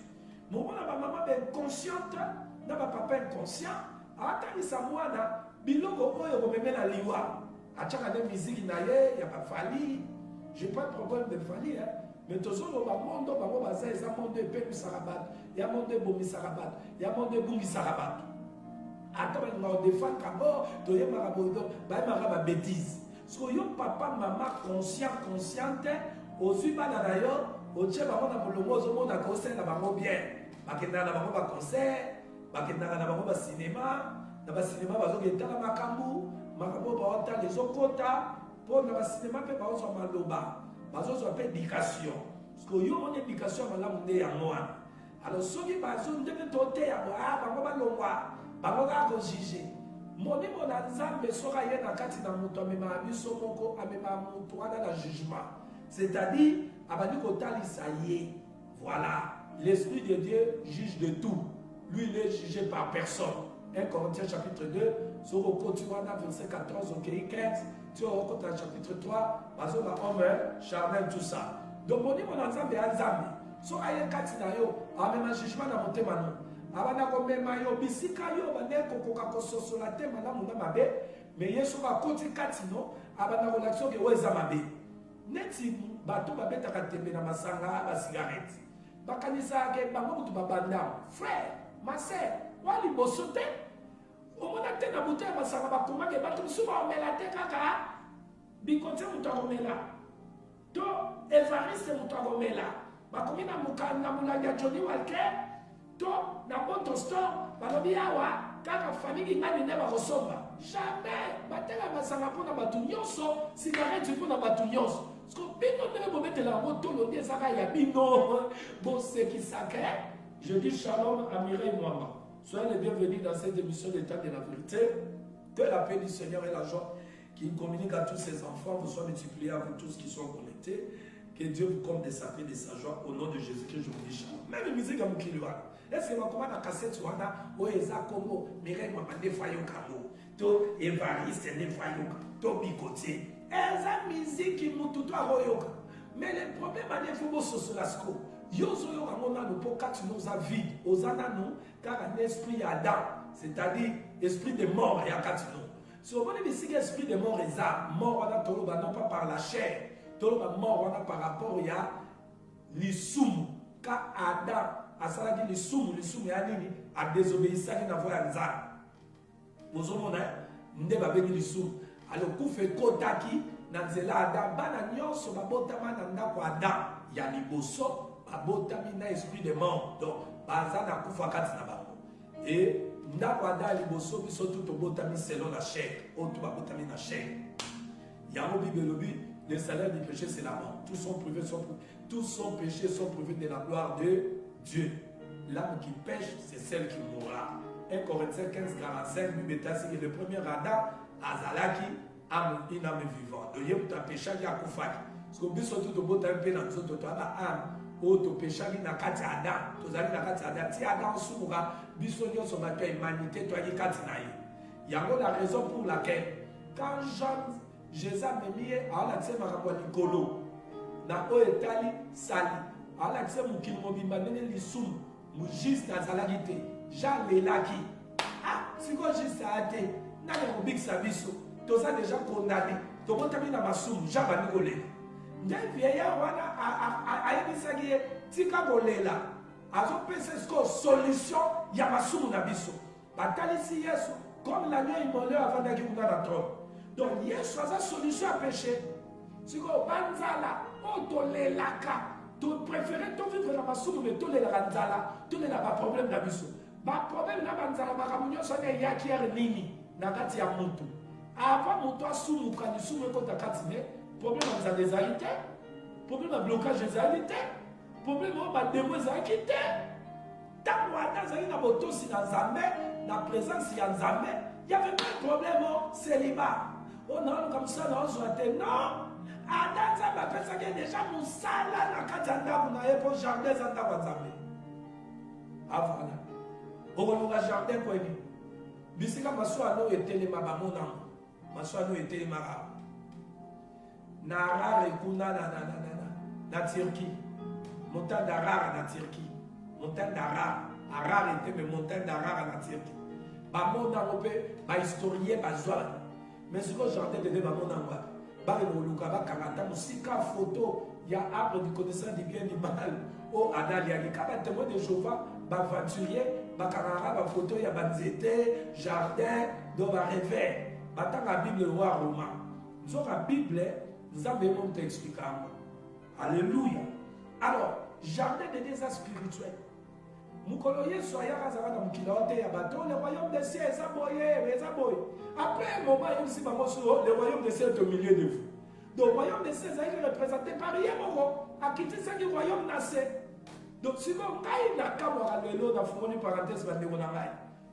Mona ba maman ben consciente na ba papa inconscient atangisa mwana biloko oyo komeme na liwa. Achaka de musique na ye ya ba fali. J'ai pas de problème de fali hein. Mais tozolo ba mondo bango baza eza mondo epeku sarabat. Ya mondo bomi sarabat. Ya mondo bungi sarabat. Attends, on défend d'abord, tu es ma bêtise. So yo papa, maman, consciente, aussi bas d'ailleurs, au tchè, maman, na molomo, au monde, à conseil, na bango bien. Bakena na bango, ba concert, bakena na bango, ba cinéma, na ba cinéma, ba zo geta na makambu, makambu, ba ota, les okota, pour na ba cinéma, pe ba ozo maloba, ba zo appelle éducation. Parce que yo, mon éducation, ma la monde ya moi. Alors, ceux qui ba zo, ndebe tote ya, bango ba longwa. Bamoga ko juger moni mona nzambe soka ye na kati na mutu amema biso moko amema mutu wana na jugement, c'est-à-dire abandi kotalisa ye. Voilà, l'esprit de Dieu juge de tout, lui il est jugé par personne. 1 Corinthiens chapitre 2 sur le continue verset 14 au 15, tu au côté chapitre 3 bazo la homme charnel tout ça. Donc moni mona nzambe nzambe soka ye kati na yo amema jugement na motema no abana komema yo bisika yo baneko koka kososola te malamu na mabe mais yesu ba koti kati no abana kolakso ke weza mabe neti bato babetaka tembe na masanga ba cigarette bakanisa ke bango mutu babanda frère ma sœur wali bosote omona te na buto ya masanga bakoma ke bato suba omela te kaka bikote mutu akomela to evariste mutu akomela bakomi na mukanda mulanya Johnny Walker to na moto store balobi awa kaka famille ngani ne bakosomba jamais batela masanga pona batu nyonso cigarette pona batu nyonso parce que bino ne bometela moto lobi ezaka ya bino bon c'est qui sacré. Je dis shalom à Mireille Mwamba, soyez les bienvenus dans cette émission d'état de la vérité. Que la paix du Seigneur et la joie qui communique à tous ses enfants vous soient multipliés à vous tous qui sont connectés. Que Dieu vous comble de sa paix, de sa joie. Au nom de Jésus-Christ, je vous dis shalom. Même musique à Moukiliwa. Est-ce que vous avez une cassette sur Wana? Ou Eza Congo, Mireille Mwamba, Nefayo Kamo, To Evariste, Nefayo, To Bikoté. Eza musique qui m'a tout à Royoka. Mais le problème, c'est qu'il faut se lasco. Yozo yo ramona no pokat nous a vide. Osana nous, car un esprit Adam, c'est-à-dire esprit de mort et akatino. Si on veut dire esprit de mort et ça, mort on a toloba non pas par la chair. Toloba mort on a par rapport à l'issum. Car Adam a ça dit l'issum ya nini a désobéissé à la voix nza. Vous avez ndeba beni l'issum. Alors ku fait kotaki na nzela Adam bana nyonso babotama na ndako Adam ya liboso abotami na esprit de mort. Donc baza na kufa kati na bango. Et ndako Adam liboso biso tout obotami selon la chair. Oto babotami na chair. Yango bibelobi le salaire du péché c'est la mort. Tous sont péchés sont privés de la gloire de Dieu. L'âme qui pêche c'est celle qui mourra. 1 Corinthiens 15, 45, Bibetasi, le premier Adam, Azalaki, une âme vivante. Donc, il y a un péché qui a coufaki. Parce que vous avez tout le peu dans les autres, tu as une âme. Ou tu péché qui n'a qu'à Adam. Tu as dit Adam. Si Adam soumura, bisogno sur la humanité, tu as dit Katinaï. Il y a la raison pour laquelle, quand Jésus m'a mis à la tête de Nicolo, na Oetali Sali, à la tête de Kilmobimba, les soum, juste dans la lagité, Jean Lelaki. Ah, si vous juste à athée, n'a pas de big service, tu as déjà condamné, tu as mis dans ma soum, Jean Banigolé. N'y a vieillard, a émissaire, Tika Golela, a une solution, il y a ma soum nabiso. Batali si Yesu, comme l'agneau immolé avant d'aller dans la trompe. Donc, Yesu a une solution à péché. Si vous banzala, otolelaka, tu préfères ton vivre dans ma soum, mais tu les ranzala, tu n'as pas problème d'abiso. Ba problème na banzala, ma camunio sonne yaki nini, nakati ya muntu. Avant mon toit sous mon cani, sous mon compte à Katine, problème à des alité, problème à blocage des alité, problème à démos à quitter. Tant que vous avez une moto si dans Zambé, la présence il y a Zambé, il n'y avait pas de problème au célibat. On a comme ça, on a dit non. Adam Zamba, parce qu'il y a déjà mon salle là, dans Katanda, on a pour jardin Zanda Zambé. Avant là. On a jardin quoi dit. Bisika maswa no etele mabamona. Maswa no etele mara. Nara rekuna na Turquie. Montagne d'Arar na Turquie. Montagne d'Arar. Arar était mais montagne d'Arar na Turquie. Bamona on peut ba historien ba zwa. Mais ce que jardin de bamona ngwa. Ba le luka ba karata musika photo il y a arbre du connaissance du bien et du mal. Oh Adal ya kaba témoin de Jéhovah ba aventurier ba karara ba photo ya banzete jardin do ba réveil. Ba ta la Bible roi Romain. Nous la Bible nous avons t'expliquer. Alléluia. Alors, jardin de désastre spirituel. Mukolo Yesu ayaka zaka na mukila ote ya bateau, le royaume des cieux est aboyé, est aboyé. Après un moment, il y a le royaume des cieux est au milieu de vous. Donc, le royaume des cieux est représenté par Yémoro, à quitter ce qui royaume naissait. Donc, si vous avez un cas à l'élo, dans une parenthèse,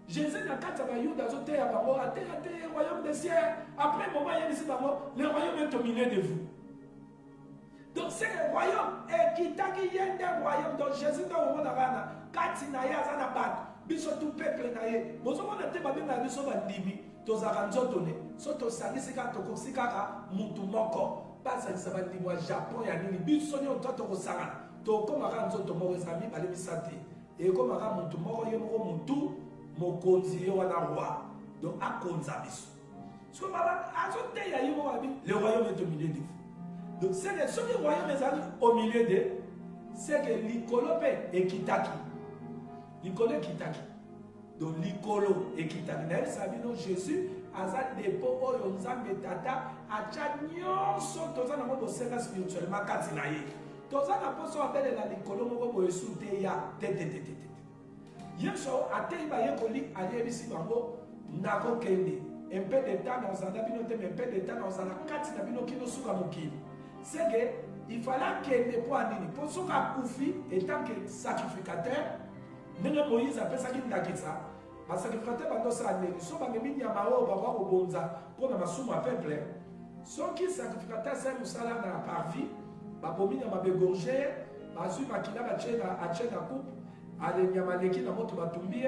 Jésus n'a qu'à travailler dans le royaume des cieux. Après un moment, il y a le royaume est au milieu de vous. Donc, c'est le royaume. Et qui t'a dit un royaume. Donc, Jésus dans le monde à Katinaya Zanabat, biso tout peuple naye. Mozomo na te babe na biso bandibi, to zaranzo donné. So to sangisi ka to kosikaka mutu moko. Basa nisaba ndibwa Japon ya nini biso nyo to ko sanga. To koma ranzo to mo ezami bale bisate. Et koma ka mutu moko ye moko mutu mokonzi ye wana roi. Donc akonza biso. So baba azote ya yimo wabi, le royaume est au milieu de vous. Donc c'est que ce royaume est au milieu de c'est que l'icolope est kitaki. L'icolo est kitaki. Donc l'icolo est kitaki. D'ailleurs, Sabino Jésus a des dépôts où Nzambe tata a tchanyon son toza na mo senga spirituellement katinaye. Toza na poso appelle la l'icolo mo bo esute ya tete. Yeso atei ba yekoli ayebisi bango nako kende. Un peu de temps dans un abino te un peu de temps dans un kati na bino kino suka mokili. C'est que il fallait qu'il ne soit nini. Pour ce qu'a Koufi, étant que sacrificateur, Nene Moïse appelle ça qui n'a ça. Parce que sacrificateur, pendant ça, il so ba mimi nyamao ba wa obonza pour na masumu à peuple. Ceux qui sacrificateur c'est musala na parvi, ba bomi na begorger, ba su makila ba chena a chena coupe, ale nyamaleki na moto batumbie,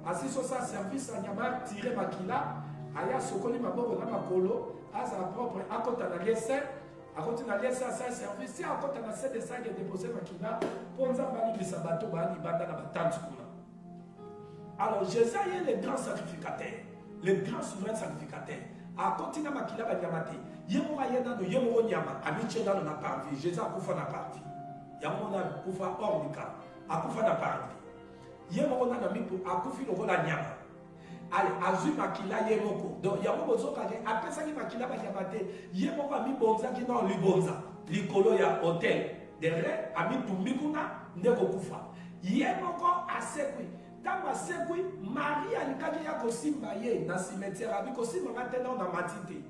asiso sa service à nyama tirer makila, aya sokoli maboko na makolo, asa propre akota na lesen. A continuer à laisser ça service. Si on continue à laisser des sacs et déposer makina, pour nous avoir mis sa bateau, bani banda na batante kuna. Alors Jésus est le grand sacrificateur, le grand souverain sacrificateur. A continuer makina ba nyamate. Yemo ayena no yemo nyama, abiche dans na parvi. Jésus a kufa na parvi. Yamo na kufa hors du camp. A kufa na parvi. Yemo na mipo a kufi no la nyama. Allez, azu makila yemoko. Donc yamo bozoka ke après ça ki makila ba yamate, yemoko ami bonza ki na libonza. Likolo ya hotel. Derrière ami tumbikuna ndeko kufa. Yemoko asekwi. Tamba sekwi Maria alikaki ya kosimba ye na cimetière abi kosimba matena na matite.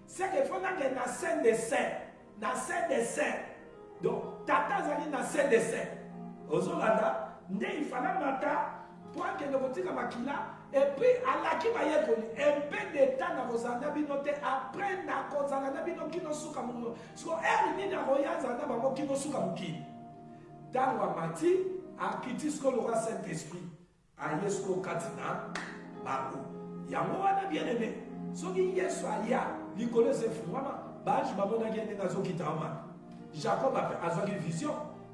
C'est que fona ke na scène de saint. Na scène de saint. Donc tata zali na scène de saint. Ozolanda nde ifana mata pour que le kotika makila Et puis, à la qui va y être un peu de temps dans vos anabinotés, après, dans vos anabinotés, qui n'ont souka mouno. Parce que, elle, n'a rien, zanabamo, qui n'ont souka mouki. Dans la mati, à quitter ce que l'aura Saint-Esprit, à Yesko Katina, Babo. Yango, on a bien aimé. Ce qui est soit ya, il connaît ses fous, maman. Bah, je m'abonne à gagner dans qui t'a Jacob a une vision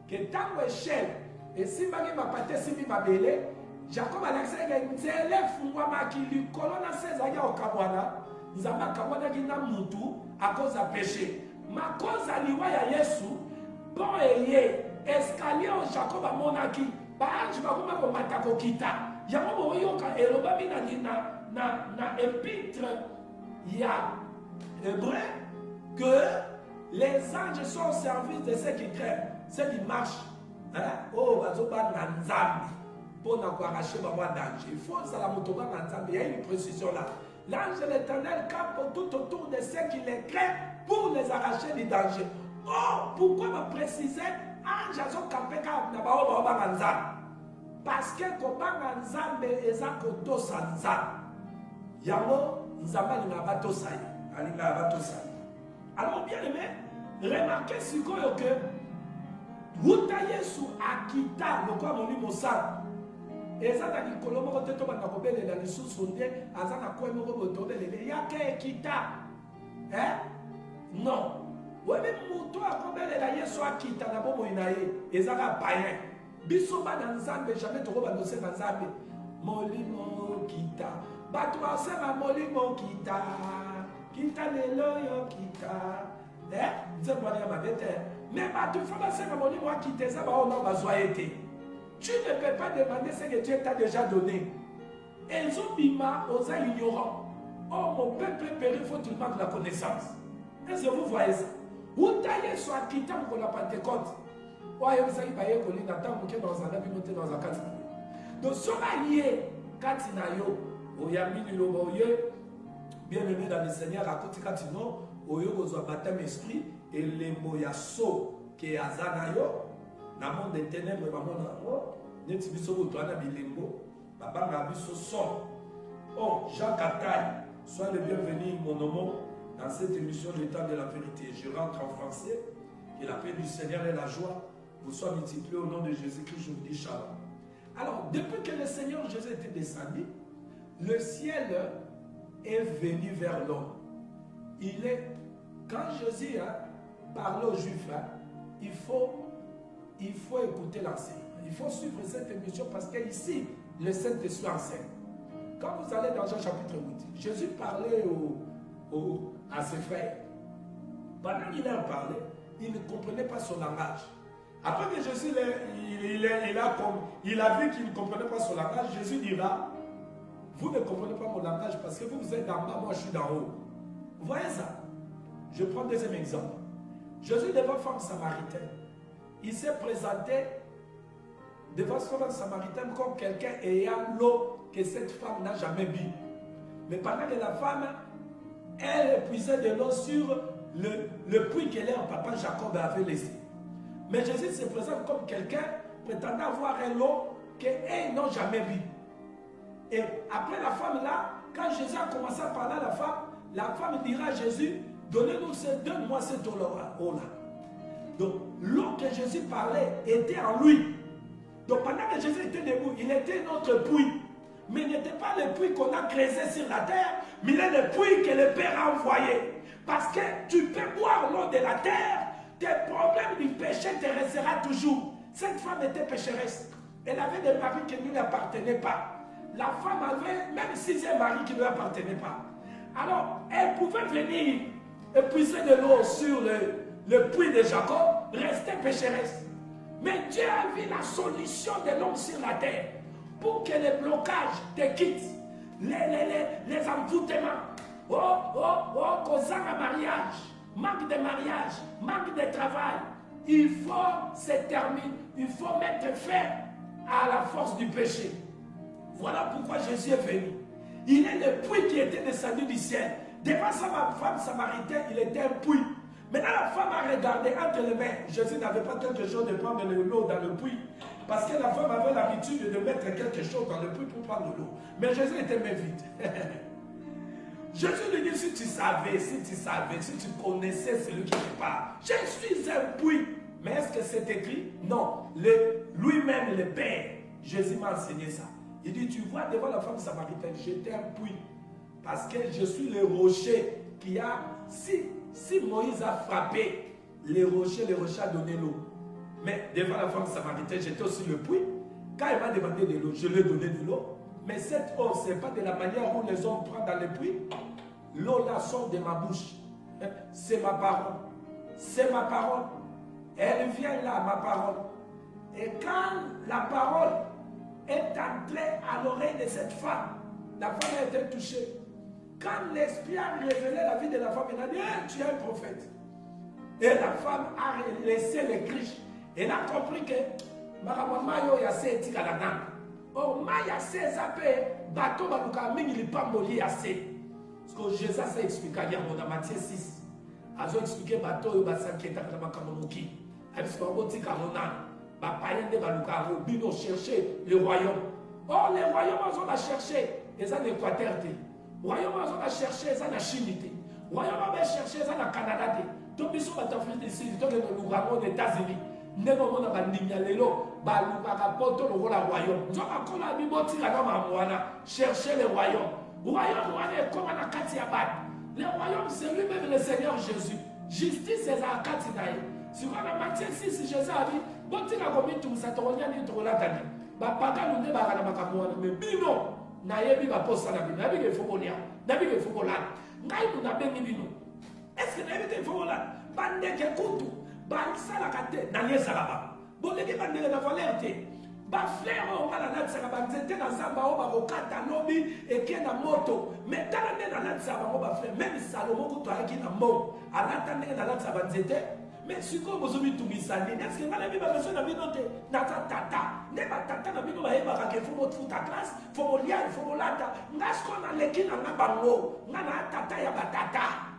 que tant échelle, et si ma pâté, si ma belle, Jacob a l'accès à une telle fouama qui lui colonne à 16 ans au Kawana, nous avons Kawana qui n'a moutu à cause de péché. Ma cause à l'Iwaya Yesu, bon et escalier au Jacob à Monaki, bah, je m'abonne à Matako Kita. Yamo Yoka et Robamina na épître, il y a hébreu que les anges sont au service de ceux qui crèvent, ceux qui marchent. Hein? Oh, bazoba nanzambi. Pour n'arracher ma danger. Il faut ça la motoba nanzambi. Il y a une précision là. L'ange de l'Éternel campe tout autour de ceux qui les crèvent pour les arracher du danger. Oh, pourquoi me préciser ange azo camper na baoba nanzambi? Parce que koba nanzambi eza kotosa nzambi. Yango nzamba ni nabatosai. Ali nabatosai. Alors bien aimé, remarquez ce que Wuta Yesu akita lokwa moni mosala. Eza na likolo moko te to bana kobelela lisusu nde aza na kwa moko botobelele yake kita. Non. Webe muto akobelela Yesu akita na bomo inaye eza ka païen. Biso bana nzambe jamais to ba nose na nzambe. Molimo kita. Bato asema molimo kita. Kita lelo yo kita. Mais tu fais la cérémonie, moi qui t'ai ça, on a besoin été. Tu ne peux pas demander ce que Dieu t'a déjà donné. Et ils ont bima aux ignorants. Oh, mon peuple péri, il faut qu'il manque la connaissance. Est-ce que vous voyez ça? Où taillez soit quitté pour la Pentecôte? Oh, vous avez baillé qu'on est dans un avis monté dans un cadre. Donc, ce maillé, Katinayo, au Yamini Loboye, bien aimé dans le Seigneur, à côté Katino, oyo kozwa baptême esprit et lembo ya so ke azanayo na monde des ténèbres bamona ngo neti biso botwana bilembo babanga biso son. Oh, Jean Katay, sois le bienvenu mon homme dans cette émission Le Temps de la Vérité. Je rentre en français. Que la paix du Seigneur et la joie vous soient multipliées au nom de Jésus-Christ. Je vous dis shalom. Alors, depuis que le Seigneur Jésus était descendu, le ciel est venu vers l'homme. Il est, quand Jésus parle aux Juifs, il faut écouter l'enseignement. Il faut suivre cette émission parce qu'ici, le Saint-Esprit enseigne. Quand vous allez dans Jean chapitre 8, Jésus parlait à ses frères. Pendant qu'il leur parlait, ils ne comprenaient pas son langage. Après que Jésus il a vu qu'il ne comprenait pas son langage, Jésus dira, vous ne comprenez pas mon langage parce que vous êtes d'en bas, moi je suis d'en haut. Vous voyez ça? Je prends un deuxième exemple. Jésus devant femme samaritaine, il s'est présenté devant cette femme samaritaine comme quelqu'un ayant l'eau que cette femme n'a jamais bu. Mais pendant que la femme, elle puisait de l'eau sur le puits que leur papa Jacob avait laissé. Mais Jésus se présente comme quelqu'un prétendant avoir l'eau qu'elles n'ont jamais bu. Et après la femme là, quand Jésus a commencé à parler à la femme dira à Jésus, donne-moi cette eau-là. Donc l'eau que Jésus parlait était en lui. Donc pendant que Jésus était debout, il était notre puits. Mais il n'était pas le puits qu'on a creusé sur la terre, mais il est le puits que le Père a envoyé. Parce que tu peux boire l'eau de la terre, tes problèmes du péché te restera toujours. Cette femme était pécheresse. Elle avait des maris qui ne lui appartenaient pas. La femme avait même 6e mari qui ne lui appartenait pas. Alors, elle pouvait venir épuiser de l'eau sur le puits de Jacob, rester pécheresse. Mais Dieu a vu la solution de l'homme sur la terre pour que les blocages te quittent, les envoûtements. Causant un mariage, manque de mariage, manque de travail. Il faut se terminer, il faut mettre fin à la force du péché. Voilà pourquoi Jésus est venu. Il est le puits qui était descendu du ciel. Devant sa femme samaritaine, il était un puits. Maintenant, la femme a regardé entre les mains. Jésus n'avait pas quelque chose de prendre l'eau dans le puits. Parce que la femme avait l'habitude de mettre quelque chose dans le puits pour prendre l'eau. Mais Jésus était main vide. Jésus lui dit, si tu savais, si tu connaissais celui qui te parle, je suis un puits. Mais est-ce que c'est écrit? Non. Lui-même, le Père, Jésus m'a enseigné ça. Il dit, tu vois, devant la femme samaritaine, j'étais un puits. Parce que je suis le rocher qui a... Si Moïse a frappé les rochers a donné l'eau. Mais devant la femme samaritaine, j'étais aussi le puits. Quand elle m'a demandé de l'eau, je lui ai donné de l'eau. Mais cette eau, ce n'est pas de la manière où les hommes prennent dans le puits. L'eau là sort de ma bouche. C'est ma parole. C'est ma parole. Elle vient là, ma parole. Et quand la parole est entrée à l'oreille de cette femme, la femme a été touchée. Quand l'esprit a révélé la vie de la femme, elle a dit, tu es un prophète. Et la femme a laissé les criches. Elle a compris que Maramamayo yase etika la nana. Or, ma yase zape, bateau baluka mingi li pas moli yase. Parce que Jésus a expliqué dans Matthieu 6. Ils ont expliqué bateau yo basankieta na makamonoki. Parce que botika monana, ba payen de baluka bino chercher le royaume. Or, les royaumes ont la chercher, ils ont l'Équateur. Royaume ont la chercher, ils ont la Chine. Royaume ont chercher, ils ont la Canada. Donc, ils sont en du Sud, ils sont aux États-Unis. Ndeko mona bandimia lelo baluka poto lokola royaume nzoka kola biboti la kama mwana chercher le royaume wana comme na kati ya bad le royaume c'est lui-même le Seigneur Jésus justice c'est à kati naye si on a Matthieu 6 Jésus a dit boti la komi tout ça toronya ni torola tani ba paka lunde ba kana makamwana me bino na yebi ba posa na bino nabi ke fokolia nabi ke fokola ngai tu na bengi bino est-ce que nabi te fokola bande ke kutu Bansala kate na liezalaba. Boleki bandele na valerte. Ba frère on va la natsaka banzete na zamba o ba kokata lobi eke na moto. Mais tala ne na natsaka ba frère même Salomon ko to aki na mo. Alata ne na natsaka banzete. Mais siko bozobi tungisani. Est-ce que ngala bi ba besoin na binote na tata. Ne ba tata na bino ba yeba ka ke fumo futa classe, fumo lia, fumo lata. Ngasko na leki na bango. Ngana tata ya batata.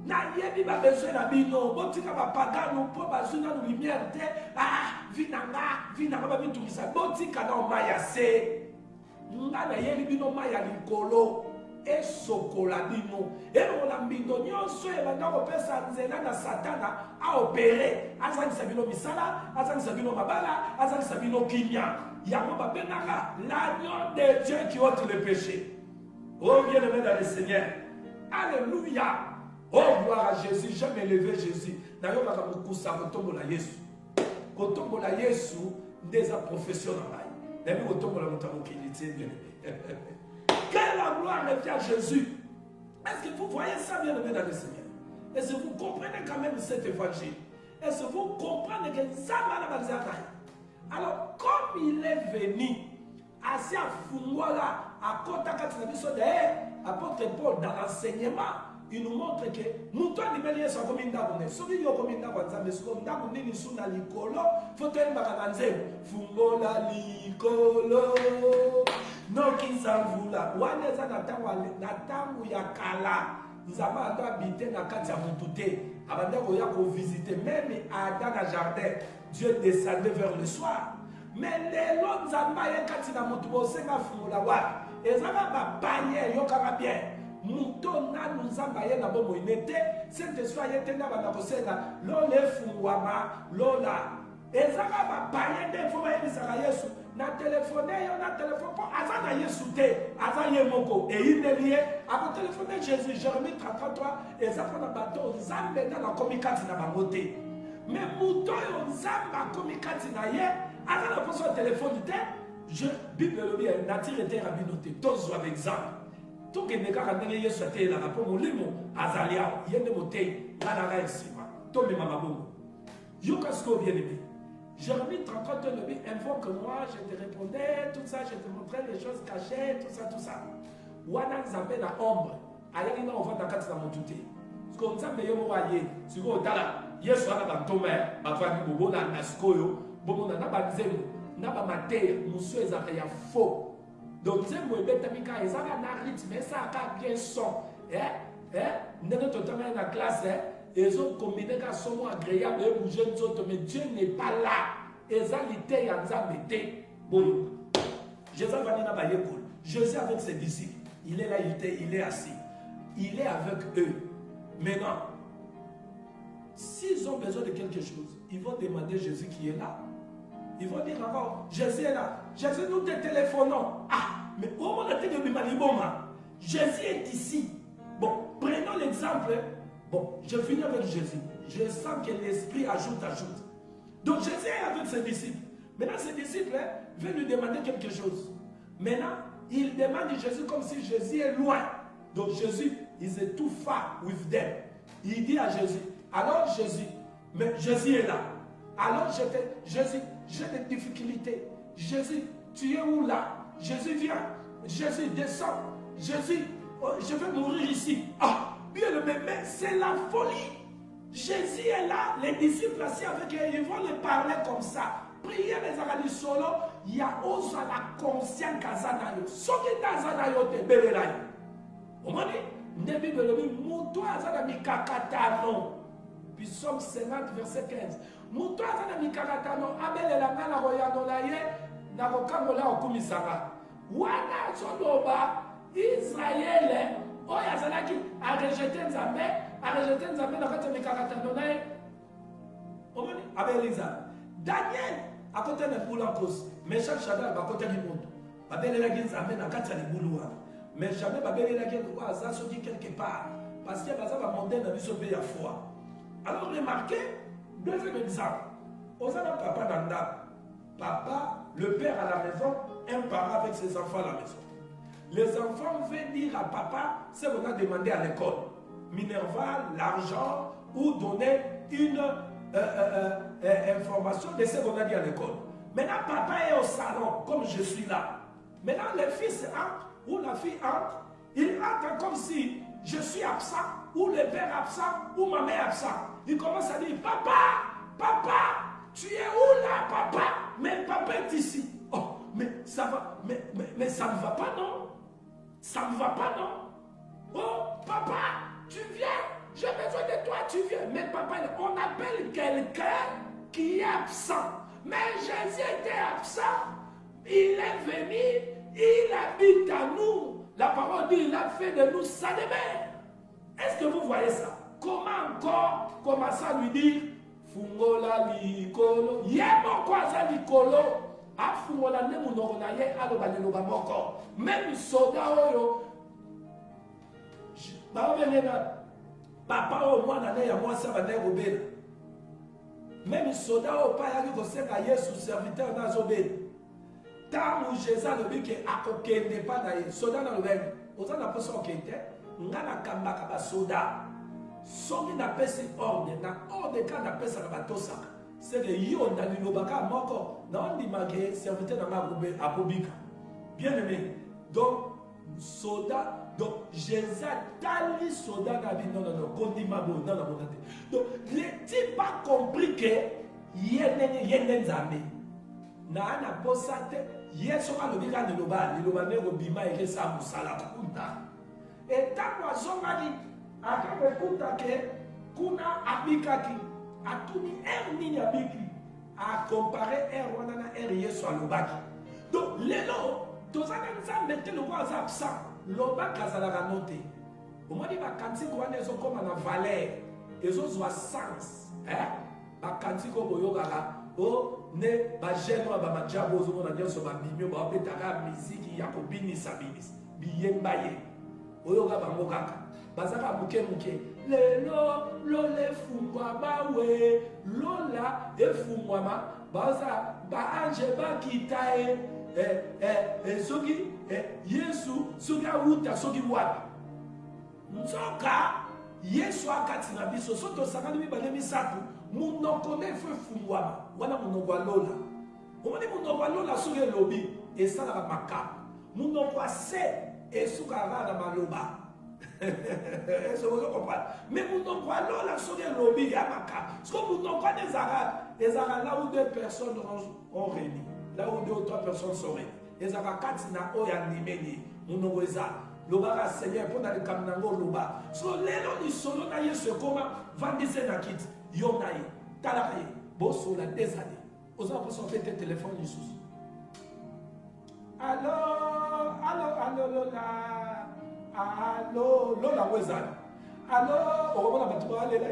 Na yebi ba besoin na bino botika ba pagano po bazuna na lumière te vinanga ba bitumisa botika na maya se ngana yebi bino maya likolo esokola bino elola mbindo nyonso ebanda kopesa nzela na satana a opere azangisa bino misala azangisa bino mabala azangisa bino kimia yango babenaka l'agneau de Dieu qui ôte le péché. Oh bien-aimé dans le Seigneur, alléluia. Oh, gloire à Jésus, j'aime élever Jésus. D'ailleurs, je vais vous dire que Jésus. Quand on a Jésus, des professionnels. Je vais vous dire que la gloire revient à Jésus. Est-ce que vous voyez ça bien aimé dans le Seigneur? Est-ce que vous comprenez quand même cet évangile? Est-ce que vous comprenez que ça va dans la alors, comme il est venu, assez à Fungola, à Kotakatsinabiso, apôtre Paul, dans l'enseignement, il nous montre que nous sommes les meilleurs sans commune d'abonnés. Celui qui a commune d'abonnés, c'est comme d'abonnés, nous sommes dans l'icolo. Faut tenir ma cabanze. Fungola l'icolo. Non, qui s'en voulait. Ouane ça n'attend ya kala. Nous avons habité dans Katia Moutouté. Avant de visiter, même à dans le jardin, Dieu descendait vers le soir. Mais les lots nous avons Katia Moutouté, c'est ma fungola. Et ça va bailler, yokara bien. Mouton na nous ambaye na bomo inete Saint-Esprit ayete na bana kosena lole fungwama lola ezaka ba baye de fo ba yebisaka Yesu na téléphone yo na téléphone po aza na Yesu te aza ye moko e inelie ako téléphone Jésus Jérémie 33 ezaka na bato nzambe na komikati na bango te mais mouton yo nzamba komikati na ye aza na poso téléphone te je Bible le bien nature était rabinoté tous avec exemple. Tout ce qui est quand il y a sauté là pour mon limo azalia il y a des motés là dans la sima tout mes mamabou yo casco bien aimé Jérémie 33 le bi invoque moi je te répondais tout ça je te montrais les choses cachées tout ça wana nzambe na ombre ayaki na ovanda kati na motuté parce que nzambe yo mowaye siko tala yesu ana ba tome ba fani bobona na sikoyo bomona na ba nzembo na ba mateya muso ezaka ya faux. Donc, c'est moi, Betamika, ils ont un rythme, ça a bien son. Nous sommes totalement dans la classe, ils ont combiné qu'à son agréable et bouger nous autres, mais Dieu n'est pas là. Ils ont l'été, ils ont été. Bon, Jésus va venir dans l'école. Jésus avec ses disciples, il est là, il est assis. Il est avec eux. Maintenant, s'ils ont besoin de quelque chose, ils vont demander Jésus qui est là. Ils vont dire encore, Jésus est là. Jésus, nous te téléphonons. Ah, mais au moment de Jésus est ici. Bon, prenons l'exemple. Bon, je finis avec Jésus. Je sens que l'esprit ajoute. Donc Jésus est avec ses disciples. Maintenant, ses disciples veulent lui demander quelque chose. Maintenant, ils demandent Jésus comme si Jésus est loin. Donc Jésus, il est too far with them. Il dit à Jésus, alors Jésus, mais Jésus est là. Alors Jésus, j'ai des difficultés. Jésus, tu es où là? Jésus vient. Jésus descend. Jésus, je vais mourir ici. Ah, bien le même, c'est la folie. Jésus est là, les disciples assis avec eux, ils vont les parler comme ça. Priez les agali solo, il y a aussi la conscience kazanayo. Ce qui est kazanayo te belelayo. Au moment où Nebi belobi muto azana mikakatano. Puis Somme 50 verset 15. Muto azana mikakatano abelela ngana royano na ye na kokangola okumisanga. Wana zoloba Israël oya zalaki a rejeté Nzambe na kati mikakatano na ye. Au moment abeliza Daniel à côté de boule en cause, mais chaque chadal à côté du monde. Babel la guise amène à quatre les boulois. Mais jamais Babel la guise doit s'assocer quelque part. Parce qu'il y a besoin de monter dans le pays à foi. Alors remarquez, deuxième exemple. Osana papa d'Anda. Papa, le père à la maison, un parent avec ses enfants à la maison. Les enfants veulent dire à papa ce qu'on a demandé à l'école. Minerval, l'argent ou donner une information de ce qu'on a dit à l'école. Maintenant, papa est au salon, comme je suis là. Maintenant, le fils entre, ou la fille entre, il entre comme si je suis absent, ou le père absent, ou ma mère absent. Il commence à dire, papa, tu es où là, papa? Mais papa est ici. Oh, mais ça va, mais ça ne va pas, non? Ça ne va pas, non? Oh, papa, tu viens? J'ai besoin de toi, tu viens. Mais papa, on appelle quelqu'un qui est absent. Mais Jésus était absent. Il est venu, il habite à nous. La parole dit, il a fait de nous sa demeure. Est-ce que vous voyez ça? Comment encore commencer à lui dire, Fungola likolo, yemo kwaza likolo, a fungola ne munona ye aloba liloba moko. Même soda oyo, papa au moins n'allait à moi ça va dire au bel. Même soda au pas yaki ko senga Yesu serviteur dans obel. Tant où Jésus le dit que akokende pas na soda na le bel. Oza na poso okente, ngana kamba ka soda. Soki na pesi ordre na ordre ka na pesa ka tosaka. C'est que yo na lilobaka moko na on dimage serviteur na ngabube akobika. Bien aimé. Donc soda. Donc, Jésus a dit soda non, condimabo, non. Donc, les pas compris que yenen zame. Na ana posate, yeso ka lobika ne loba ne robima eke sa musala kunta. Et tant wazonga dit, akabe kunta ke kuna abikaki, atuni nini abiki, a comparer wana na yeso alobaki. Donc, lelo, tozana nzambe te lo kwa absent. Loba kazalaka noté. Au moins, il va cantique quand ils ont comme en valeur. Ils ont sens. Ba cantique au boyogara. Oh, ne ba gêne ou ba majabo zo na nyoso ba bimio ba petaka musique ya ko bini sabinis. Biyembaye. Oyoga ba ngokaka. Bazaka muke. Lelo lo le fungwa bawe. Lola e fungwa ma. Baza ba anje ba kitae. Soki Yesu soki awuta soki wapi nzoka Yesu akati na biso soto sakali mibale misatu munoko ne fe fungwama wana munoko alola omoni munoko alola soki elobi esalaka makamu munoko ase esukaka na maloba est-ce que vous comprenez? Mais munoko alola soki elobi ya makamu soki munoko ezaka là où deux personnes ont réuni. Là où deux ou trois personnes sont réunies. Les avocats na oya nimeni munongweza loba Seigneur pour na likamnango loba so lelo ni solo na Yesu koma vandise na kit yo na ye talaka ye bo sola des années oza pour son fait téléphone Yesus allo lola wezana allo okomona bato balela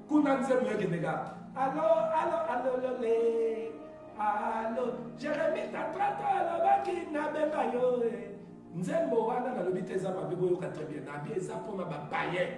kuna nzembo yekendeka allo lole allo Jérémie tatrata alobaki nabenga yo nzembo wana nalobi te eza mabe boyoka très bien nabi eza mpona bapayen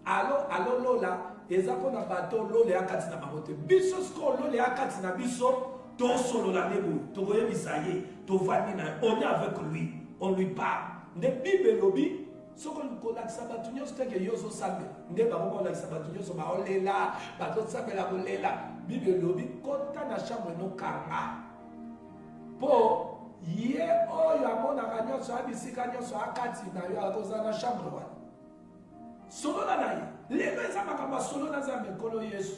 allo lola eza mpona bato lole ya kati na bango te biso siko lole ya kati na biso tosolola ne boye tokoyebisa ye tovandi na on est avec lui on lui parle nde bible elobi soko kolakisa bato nyonso teke yo ozosambela nde bango kolakisa bato nyonso baolela bazosambela kolela bible elobi kota na chambre nokanga mpo ye oyo amonaka nyonso abisika nyonso akati na yo akozala na chambre wana solola na ye lelo eza makambo ya solo na nzambe nkolo yesu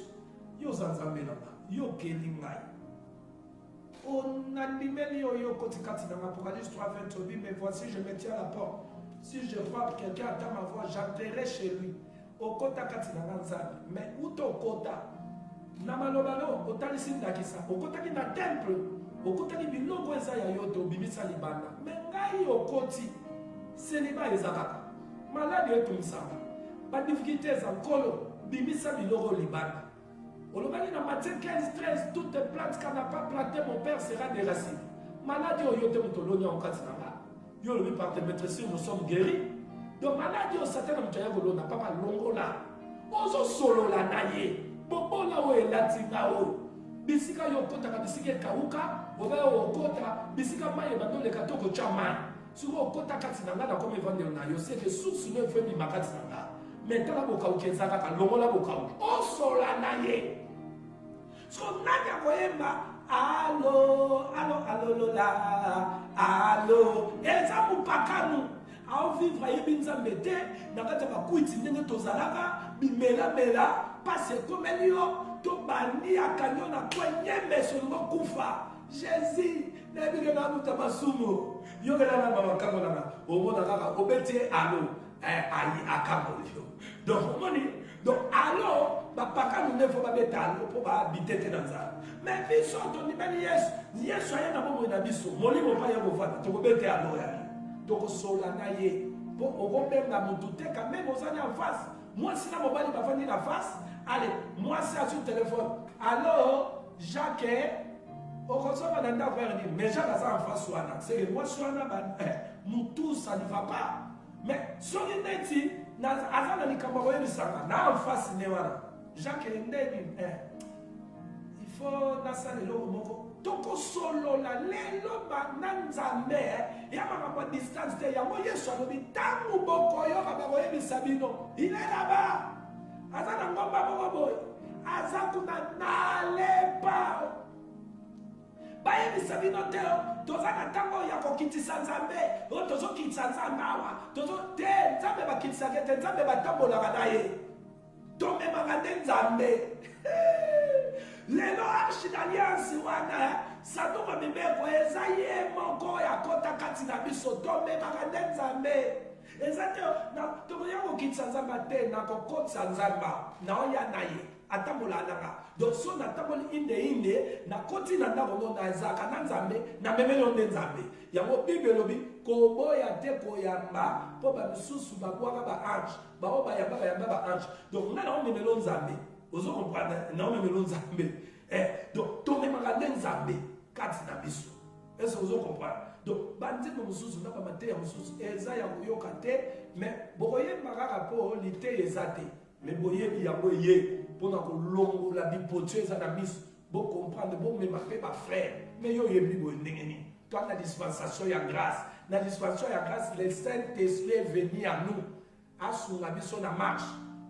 yo oza nzambe na nga yo okeli ngai onandimeli oyo kotikati na Apocalypse 3:20 obi mais voici je me tiens à la porte si je vois quelqu'un attend ma voix j'entrerai chez lui okota kati na nga nzambe mais uto okota na maloba no otalisi ndakisa okotaki na temple okotaki biloko eza ya yo te obimisa libanda me ngai okoti seliba eza kaka maladi etumisaka badifficulté eza nkolo bimisa biloko libanda olobaki na Matthieu 15:13 toute plante qu'on n'a pas planté mon père sera déracine maladi oyo te moto olonia okati na nga yo olobi par tes maîtrises nous sommes guéris donc maladi oyo satana moto aya kolona papa longola ozosolola na ye bobola oyo elati nga oyo bisika yo okotaka bisika ekauka oba okota bisika mai ebandoleka to kotya mai soki okota kati na nga nakoma evandelo na yo seke source no efemima kati na nga me tala bokauki eza kaka longola bokauki osola na ye so nani akoyemba alolola alo eza mopakanu aovivre ayebi nzambe te na kati ya bakwiti ndenge tozalaka bimelamela pasi ekomeli yo tobandi akanyo na kwenyembe solingo kufa jésus nayebike nabuta masumu yokelanga makambo nanga omona kaka obeti alo ayi akamboli yo donc omoni donc alo bapakanu nde fo babeta alo mpo babite te na nzambe mais biso tondimeli yesu aye na bomoi na biso molimo mpa ye kovanda tokobete alo ya ye tokosola na ye mpo okobenga motu te kameme ozali en face mwasi na mobali bafandi na face ale mwasi azwi telefone alo jacques okozoma na ndako ya nini mais jacques aza en face wana seke mwasi wana mutu ça ne va pas mais soki neti aza na likambo akoyebisanga na en face ne wana jacques ndeni il faut nasala eloko moko tokosolola lelo bana nzambe ya makambo ya distance te yango yesu alobi ntango bokoyoka bakoyebisa bino ile laba aza na ngomba moko boye aza kuna nalepa bayebisa bino te toza na ntango ya kokitisa nzambe oyo tozokitisa nzambe awa te nzambe bakitisaka te nzambe batambolaka na ye tomemaka nde nzambe lelo arche d'alliance wana sanduku mibeko eza ye moko ya kota kati na biso tomemaka nde nzambe eza te tokoya kokitisa nzambe te nakokotisa nzambe naoya na ye atambola nanga donc so natamboli inde nakoti na ndako no nazalaka na nzambe namemeli yo nde nzambe yango bible elobi koboya te koyamba mpo bamisusu babwaka baange bao bayamba baange donc ngai naomemeli yo nzambe ozokomprendre naomemeli yo nzambe donc tomemaka nde nzambe kati na biso ese ozokomprendre donc banzembo mosusu na bamateya mosusu eza ya koyoka te mais bokoyemba kaka mpo liteyi eza te mais boyebi yango ye mpona kolongola bipotio eza na miso bocomprendre bomema mpe bafrère mais yo oyebi boye ndenge nini toi na dispensation ya grâce na dispensation ya grâce le saint esprit est venu à nous asunga biso na marche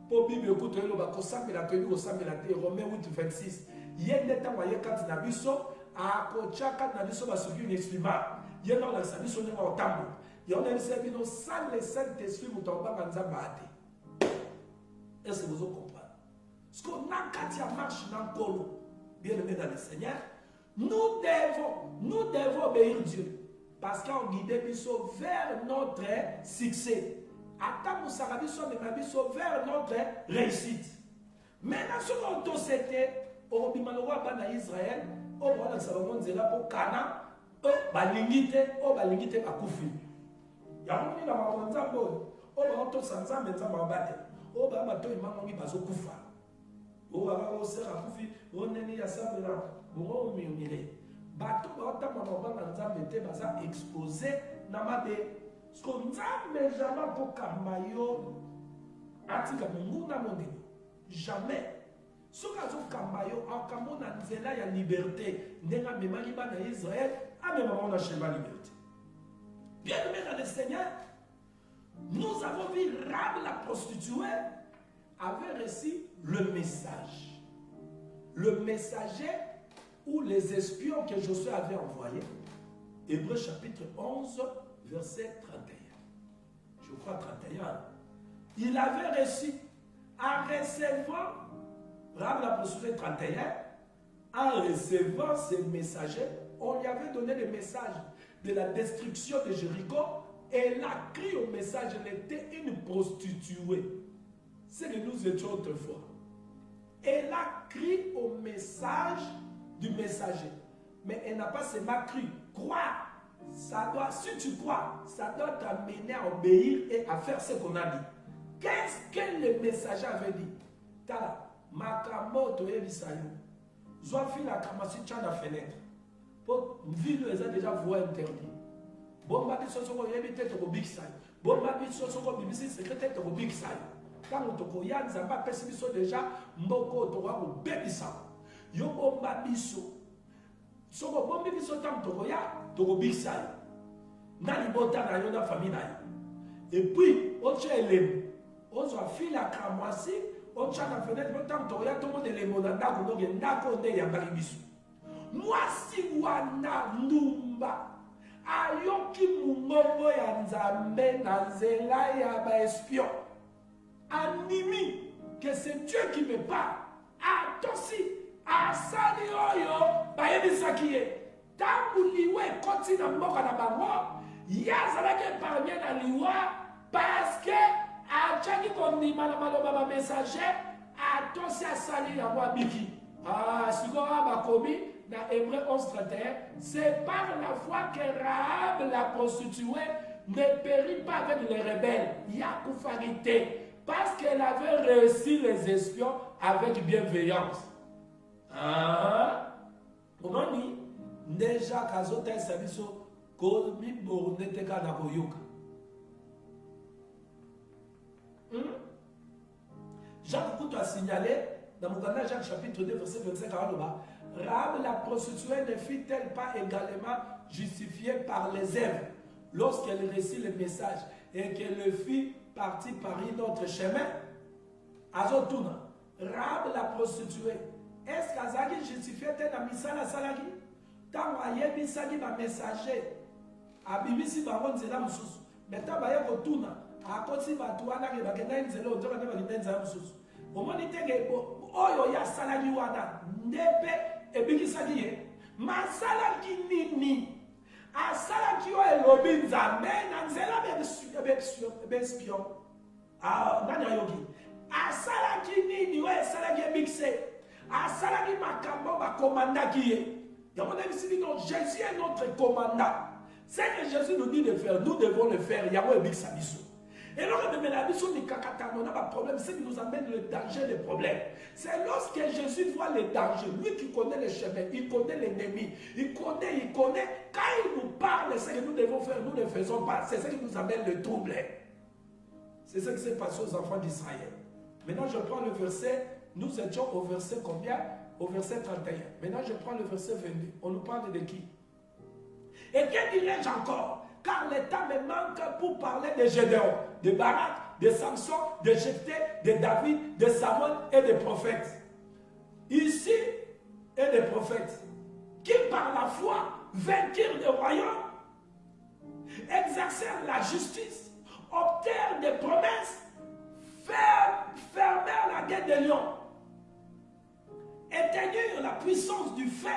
mpo bible ekuti eloba kosambela toyebi kosambela te Romains 8:26 ye nde ntango aye kati na biso akotya kati na biso basuki inexprimable ye nde akolakisa biso ndenge akotambola yango nayebisa bino sans le saint esprit moto akobanga nzambe ate est-ce que vous comprenez? Parce qu'on a quand il y a marche dans le colo, bien aimé dans le Seigneur, nous devons obéir Dieu. parce qu'on guide biso vers notre succès. Attends, biso vers notre réussite. Maintenant, ce qu'on c'était au Bimanova Bana Israël, au Rwanda, ça va monter là pour Cana, au Balingite Bakufi. Yamuni la mawanza bo, au Rwanda, Sansa, Menza Mabate, au Bamato, Imangi Bazo Kufa. Au Rwanda, Sera Kufi, au Neni Yassabela, au Mimile. Bato, Rwanda, Mamaba, Nzamete, Baza exposé, Namade. Ce qu'on n'a jamais pour Kamayo, Atika Munguna Mondino. Jamais. Ce qu'on a Kamayo, Akamona Nzela ya liberté. Nenga Memaliba na Israël, a même on a schéma liberté. Bien aimé dans le Seigneur, nous avons vu Rahab la prostituée avait reçu le message. Le messager ou les espions que Josué avait envoyés. Hébreux chapitre 11. Verset 31. Je crois 31. Il avait reçu, en recevant, Rahab la prostituée 31, en recevant ces messagers, on lui avait donné le message de la destruction de Jéricho, et elle a crié au message, elle était une prostituée. C'est que nous étions autrefois. Elle a crié au message du messager, mais elle n'a pas seulement crié, croire. Ça doit, si tu crois, ça doit t'amener à obéir et à faire ce qu'on a dit. Qu'est-ce que le messager avait dit? Tala, makamoto yebisayo. Zoafi la kamasi tcha la fenêtre. Pour ville, ils ont déjà voix interdit. Bomba bi sosoko yebite to big sai. Bomba bi sosoko bibisi secrétaire to big sai. Quand on toko ya nzamba pesi biso déjà mboko to wa ko bebisa. Yo bomba biso. Soko bombi biso tam toko ya to big sai. Na libota na yo na famille na yo. Et puis on tchelem. On soit fil à cramoisi, on tcha na fenêtre tam toko ya to mo de le monanda ko no ndako nde ya balibiso. Mwasi wana ndumba. Ayoki mungobo ya nzambe na nzela ya ba espion. Animi que c'est Dieu qui me parle. Atosi asali oyo ba yebisaki ye. Tangu liwe koti na mboka na bango, yazalaki parmi na liwa parce que achaki kondima na maloba ba messager, atosi asali ya mwa biki. Sikoa bakomi dans Hébreux 11:31, c'est par la foi que Rahab la prostituée ne périt pas avec les rebelles, Yakoufarité, parce qu'elle avait reçu les espions avec bienveillance. Comment dit? Déjà, Kazota et Sabiso, Komi Borneteka Nakoyoka. Jacques Coutu a signalé dans Mouganda, Jacques chapitre 2, verset 25 à Aloba. Rahab la prostituée ne fut-elle pas également justifiée par les œuvres lorsqu'elle reçut le message et qu'elle fit partie par un autre chemin? Azotuna, Rahab la prostituée, est-ce qu'Azaki justifiait-elle la misala salaki? Tant que Yebisaki va messager, Abibisi Baron Zela Moussous, mais tant que Yekotuna, à côté de Batouana qui va gagner une zélo, on va gagner une zélo Moussous. Au moment où il y a salaki wada, nepe ebikisaki ye masalaki nini asalaki yo elobi nzambe na nzela bespion nani ayoki asalaki nini oyo esalaki ebikise asalaki makambo bakomandaki ye yango nayebisiki non Jésus est notre commandant. Ce que Jésus nous dit de faire, nous devons le faire. Yango ebikisa biso. Et lorsque on a un problème, c'est qui nous amène le danger, le problème. C'est lorsque Jésus voit les dangers, lui qui connaît le chemin, il connaît l'ennemi, il connaît. Quand il nous parle, ce que nous devons faire, nous ne le faisons pas. C'est ce qui nous amène le trouble. C'est ce qui s'est passé aux enfants d'Israël. Maintenant, je prends le verset, nous étions au verset combien? Au verset 31. Maintenant, je prends le verset 22. On nous parle de qui? Et que dirais-je encore? Car le temps me manque pour parler de Gédéon, de Barak, de Samson, de Jephthé, de David, de Samuel et des prophètes. Ici, et des prophètes qui par la foi vainquirent le royaume, exercèrent la justice, obtinrent des promesses, fermèrent la guerre des lions, éteignirent la puissance du feu,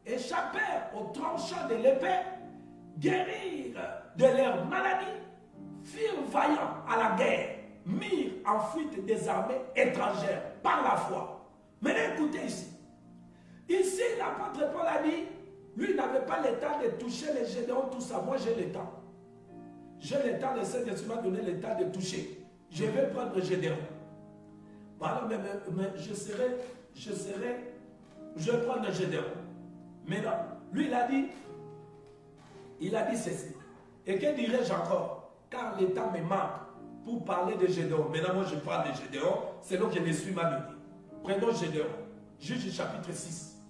échappèrent au tranchant de l'épée, guérir de leurs maladies, firent vaillants à la guerre, mirent en fuite des armées étrangères par la foi. Maintenant écoutez ici. Ici, l'apôtre Paul a dit, lui n'avait pas le temps de toucher les Gédéons, tout ça. Moi j'ai le temps. J'ai le temps, le Saint-Esprit m'a donné le temps de toucher. Je vais prendre Gédéon. Voilà, mais je vais prendre Gédéon. Mais non, lui il a dit ceci. Et que dirais-je encore? Car le temps me manque pour parler de Gédéon. Maintenant, moi je parle de Gédéon, c'est là que je suis m'a donné. Prenons Gédéon. Juge chapitre 6.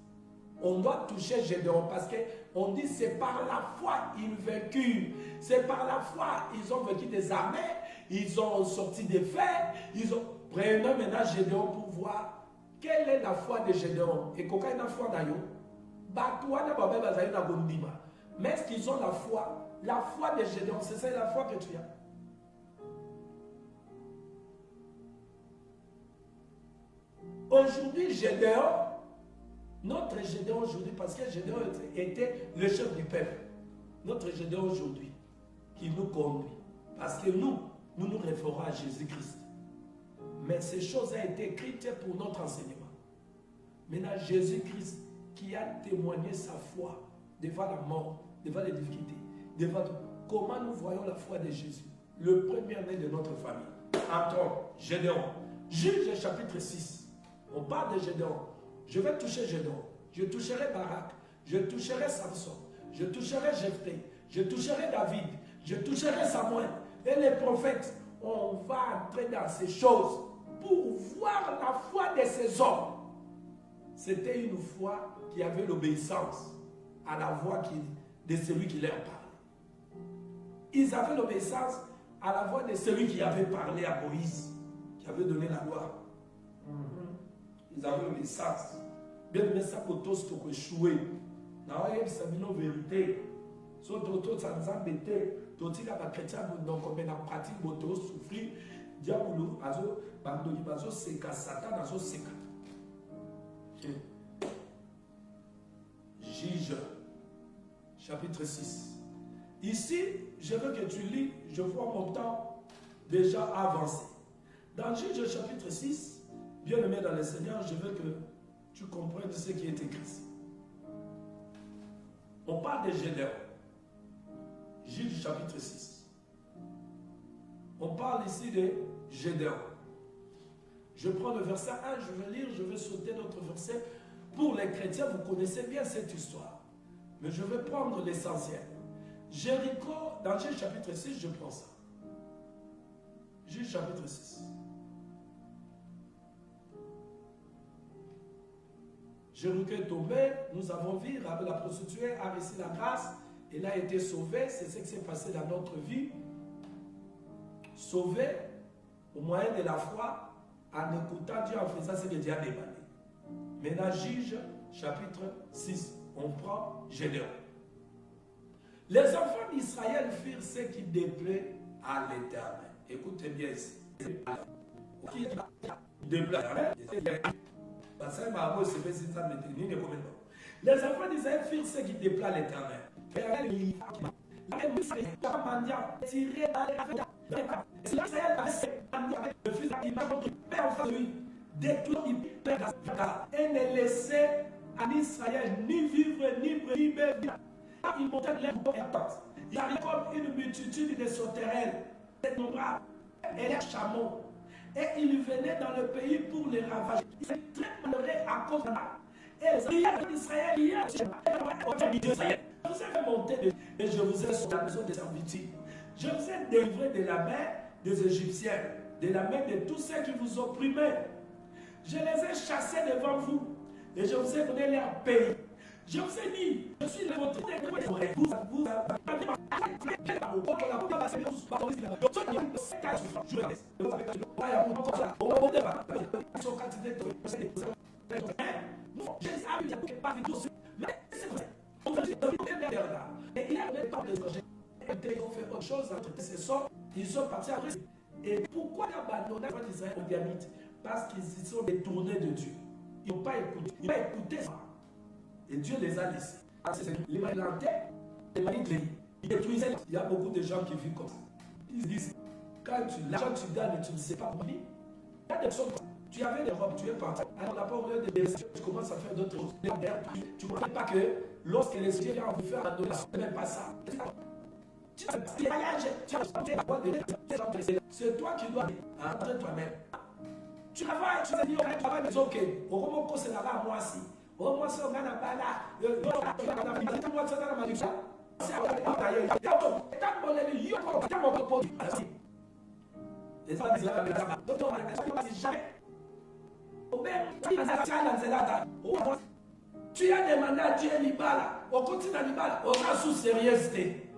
On doit toucher Gédéon parce qu'on dit c'est par la foi ils vécurent. C'est par la foi ils ont vécu des armées, ils ont sorti des fers. Prenons maintenant Gédéon pour voir quelle est la foi de Gédéon. Et quand il y a la foi d'ailleurs, mais est-ce qu'ils ont la foi? La foi de Gédéon, c'est ça la foi que tu as. Aujourd'hui, Gédéon, notre Gédéon aujourd'hui, parce que Gédéon était le chef du peuple, notre Gédéon aujourd'hui, qui nous conduit, parce que nous nous référons à Jésus-Christ. Mais ces choses ont été écrites pour notre enseignement. Maintenant, Jésus-Christ qui a témoigné sa foi devant la mort, devant les difficultés, devant tout. Comment nous voyons la foi de Jésus? Le premier-né de notre famille. Entrons, Gédéon. Juge chapitre 6. On parle de Gédéon. Je vais toucher Gédéon. Je toucherai Barak. Je toucherai Samson. Je toucherai Jephthé. Je toucherai David. Je toucherai Samuel. Et les prophètes. On va entrer dans ces choses pour voir la foi de ces hommes. C'était une foi qui avait l'obéissance à la voix de celui qui leur parlait. Ils avaient l'obéissance à la voix de celui qui avait parlé à Moïse, qui avait donné la loi. Ils avaient l'obéissance. Bien mais ça pour tous qui ont échoué. C'est une vérité. So toto ça nous embêtait. Toti la chrétien donc comme en pratique boto souffrir diabolo azo bandoli bazo seka satan azo seka. Juge chapitre 6. Ici, je veux que tu lis, je vois mon temps déjà avancé. Dans Juge chapitre 6, bien aimé dans le Seigneur, je veux que tu comprennes ce qui est écrit. On parle de Gédéon. Juge chapitre 6. On parle ici de Gédéon. Je prends le verset 1, je vais lire, je vais sauter d'autres versets. Pour les chrétiens, vous connaissez bien cette histoire. Mais je vais prendre l'essentiel. Jéricho, dans Juge chapitre 6, je prends ça. Juge chapitre 6. Jéricho est tombé, nous avons vu, la prostituée a reçu la grâce, elle a été sauvée, c'est ce qui s'est passé dans notre vie. Sauvée au moyen de la foi, en écoutant Dieu, en faisant ce que Dieu a demandé. Maintenant, Juge chapitre 6, on prend Gédéon. Les enfants d'Israël firent ce qui déplaît à l'Éternel. Écoutez bien ici. Les enfants d'Israël firent ce qui déplaît à l'Éternel. Et ne laissait en Israël ni vivre ni briller. Il montait les portes. Il y avait comme une multitude de sauterelles, des nombreux et des chameaux. Et il venait dans le pays pour les ravager. Il s'est très malheureux à cause de ça. Et les enfants d'Israël, je vous ai fait monter et je vous ai sur la maison de servitude. Je vous ai délivré de la main des Égyptiens, de la main de tous ceux qui vous opprimaient. Je les ai chassés devant vous et je vous ai donné leur pays. Je vous ai dit, je suis le votre ils sont partis après. Et pourquoi ils ont abandonné l'Israël aux Dianites? Parce qu'ils se sont détournés de Dieu. Ils n'ont pas écouté. Ils n'ont pas écouté ça. Et Dieu les a laissés. Les malades, les malades, Il détruisait. Il y a beaucoup de gens qui vivent comme ça. Ils disent, quand l'argent que tu gagnes, tu ne sais pas comment vivre. Il y a des personnes comme ça. Tu avais des robes, tu es parti. Alors, on n'a pas oublié de décisions, tu commences à faire d'autres choses. Tu ne comprends pas que lorsque les yeux viennent vous faire un ce n'est même pas ça. Tu voyages, c'est toi qui dois rentrer toi-même. Tu travailles, tu te dis, on travaille, mais ok. Au moment où c'est là, moi aussi. Au moins, c'est on a pas là. Tu as demandé à Dieu Libala, on continue à Libala, on a sous sérieuxité.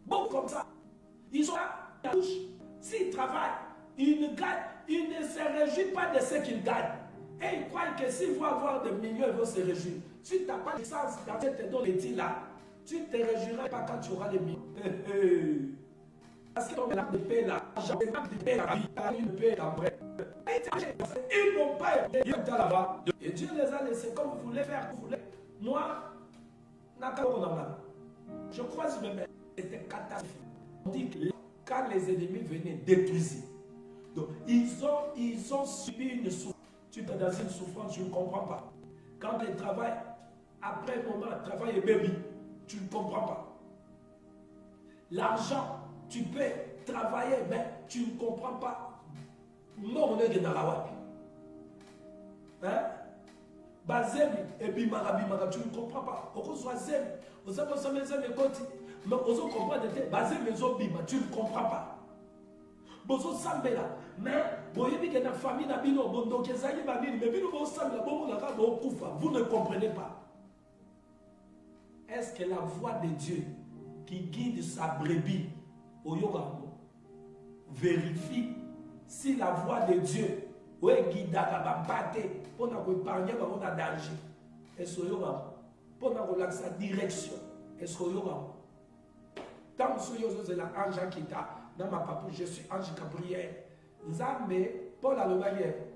Bon, comme ça, ils sont là, s'ils travaillent, ils ne se réjouissent pas de ce qu'ils gagnent. Et ils croient que s'ils vont avoir des millions, ils vont se réjouir. Si tu n'as pas de sens dans cette donne là, tu ne te réjouiras pas quand tu auras des millions. Parce que la de paix là, j'ai pas de paix la vie, une paix après. Ils n'ont pas été là-bas. Et Dieu les a laissés comme vous voulez faire, vous voulez. Moi, je crois que c'était catastrophique. On dit que quand les ennemis venaient détruire, donc ils ont subi une souffrance. Tu es dans une souffrance, tu ne comprends pas. Quand tu travailles, après un moment, travail et baby, tu ne comprends pas. L'argent, tu peux travailler, mais tu ne comprends pas. Non, on est dans la wapi. Hein? Bazemi, et bimara, tu ne comprends pas. On soit zem, on s'est pas mais on comprend de bazemi, tu ne comprends pas. Bozo sambela, mais boyebi que na famille na bino bondo kezali babini, mais bino bo sambela bomo na ka bo kufa, vous ne comprenez pas. Est-ce que la voix de Dieu qui guide sa brebis au yogambo vérifie si la voix de Dieu ouais guide à bambate pour na ko épargner ba on a danger. Est-ce que yogambo pour na ko la sa direction. Est-ce que yogambo tant que yozo c'est la ange qui t'a dans ma papu, je suis ange Gabriel. Nzambe, Paul a le baguette.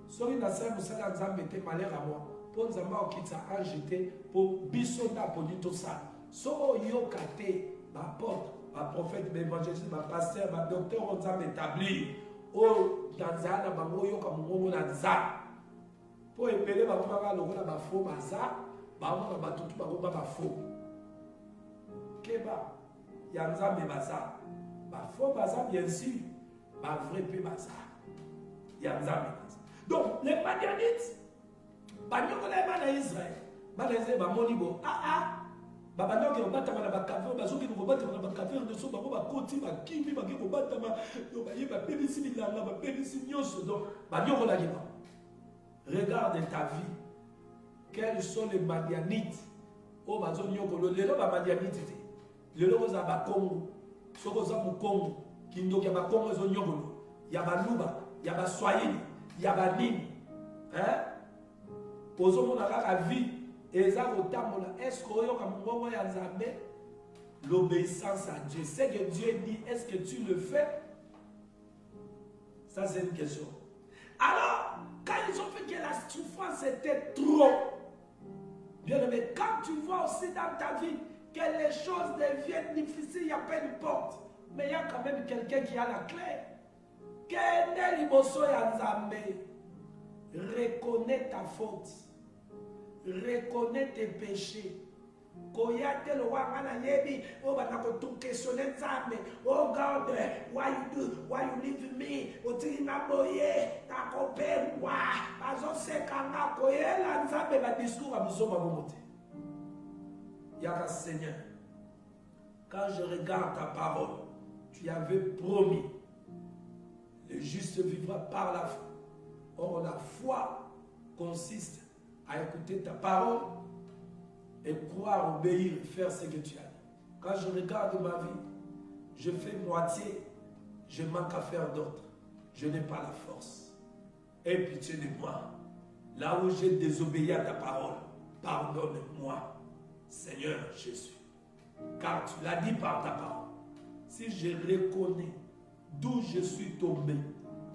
Sori na sa musala Nzambe était malheur à moi. Pour Nzamba au kitsa ange était pour bisonda pour dit tout ça. So yo kate, ma porte, ma prophète, ma évangéliste, ma pasteur, ma docteur, on Nzambe établi. Oh, Tanzania, ma moyo comme mon Nzambe. Pour épeler ma maman, le ma faux, ma za, ma maman, ma tout, ma maman, ma faux. Keba, ya Nzambe baza. Faux bazar, bien sûr, ma vrai peu bazar. Il y a un bazar. Donc, les Madianites, Bagnon est en Israël. Malaisie, Monibo, Babano qui rebatte ma caverne, Bazo qui nous rebatte ma caverne, de son babo, ma côté, ma kimi, ma qui rebatte ma pédicine, ma pédicine, donc, Bagnon relâche. Regarde ta vie. Quels sont les Madianites? Oh, Bazo Nyoko, les lois Madianites, les lois Zabakongo. Sokoza Mukongo, Kindo Yabakongo Zonyogolo, Yabaluba, Yabaswahili, Yabanini. Hein? Posons la vie, et ça, est-ce qu'on y a l'obéissance à Dieu? C'est que Dieu dit, est-ce que tu le fais? Ça, c'est une question. Alors, quand ils ont fait que la souffrance était trop, bien aimé, quand tu vois aussi dans ta vie, que les choses deviennent difficiles, il n'y a pas une porte. Mais il y a quand même quelqu'un qui a la clé. Reconnais ta faute. Reconnais tes péchés. Oh God, why you do? Why you leave me? Yaka Seigneur, quand je regarde ta parole, tu avais promis, le juste vivra par la foi. Or, la foi consiste à écouter ta parole et croire, obéir, faire ce que tu as dit. Quand je regarde ma vie, je fais moitié, je manque à faire d'autres. Je n'ai pas la force. Aie pitié de moi. là où j'ai désobéi à ta parole, pardonne-moi, Seigneur Jésus. Car tu l'as dit par ta parole. Si je reconnais d'où je suis tombé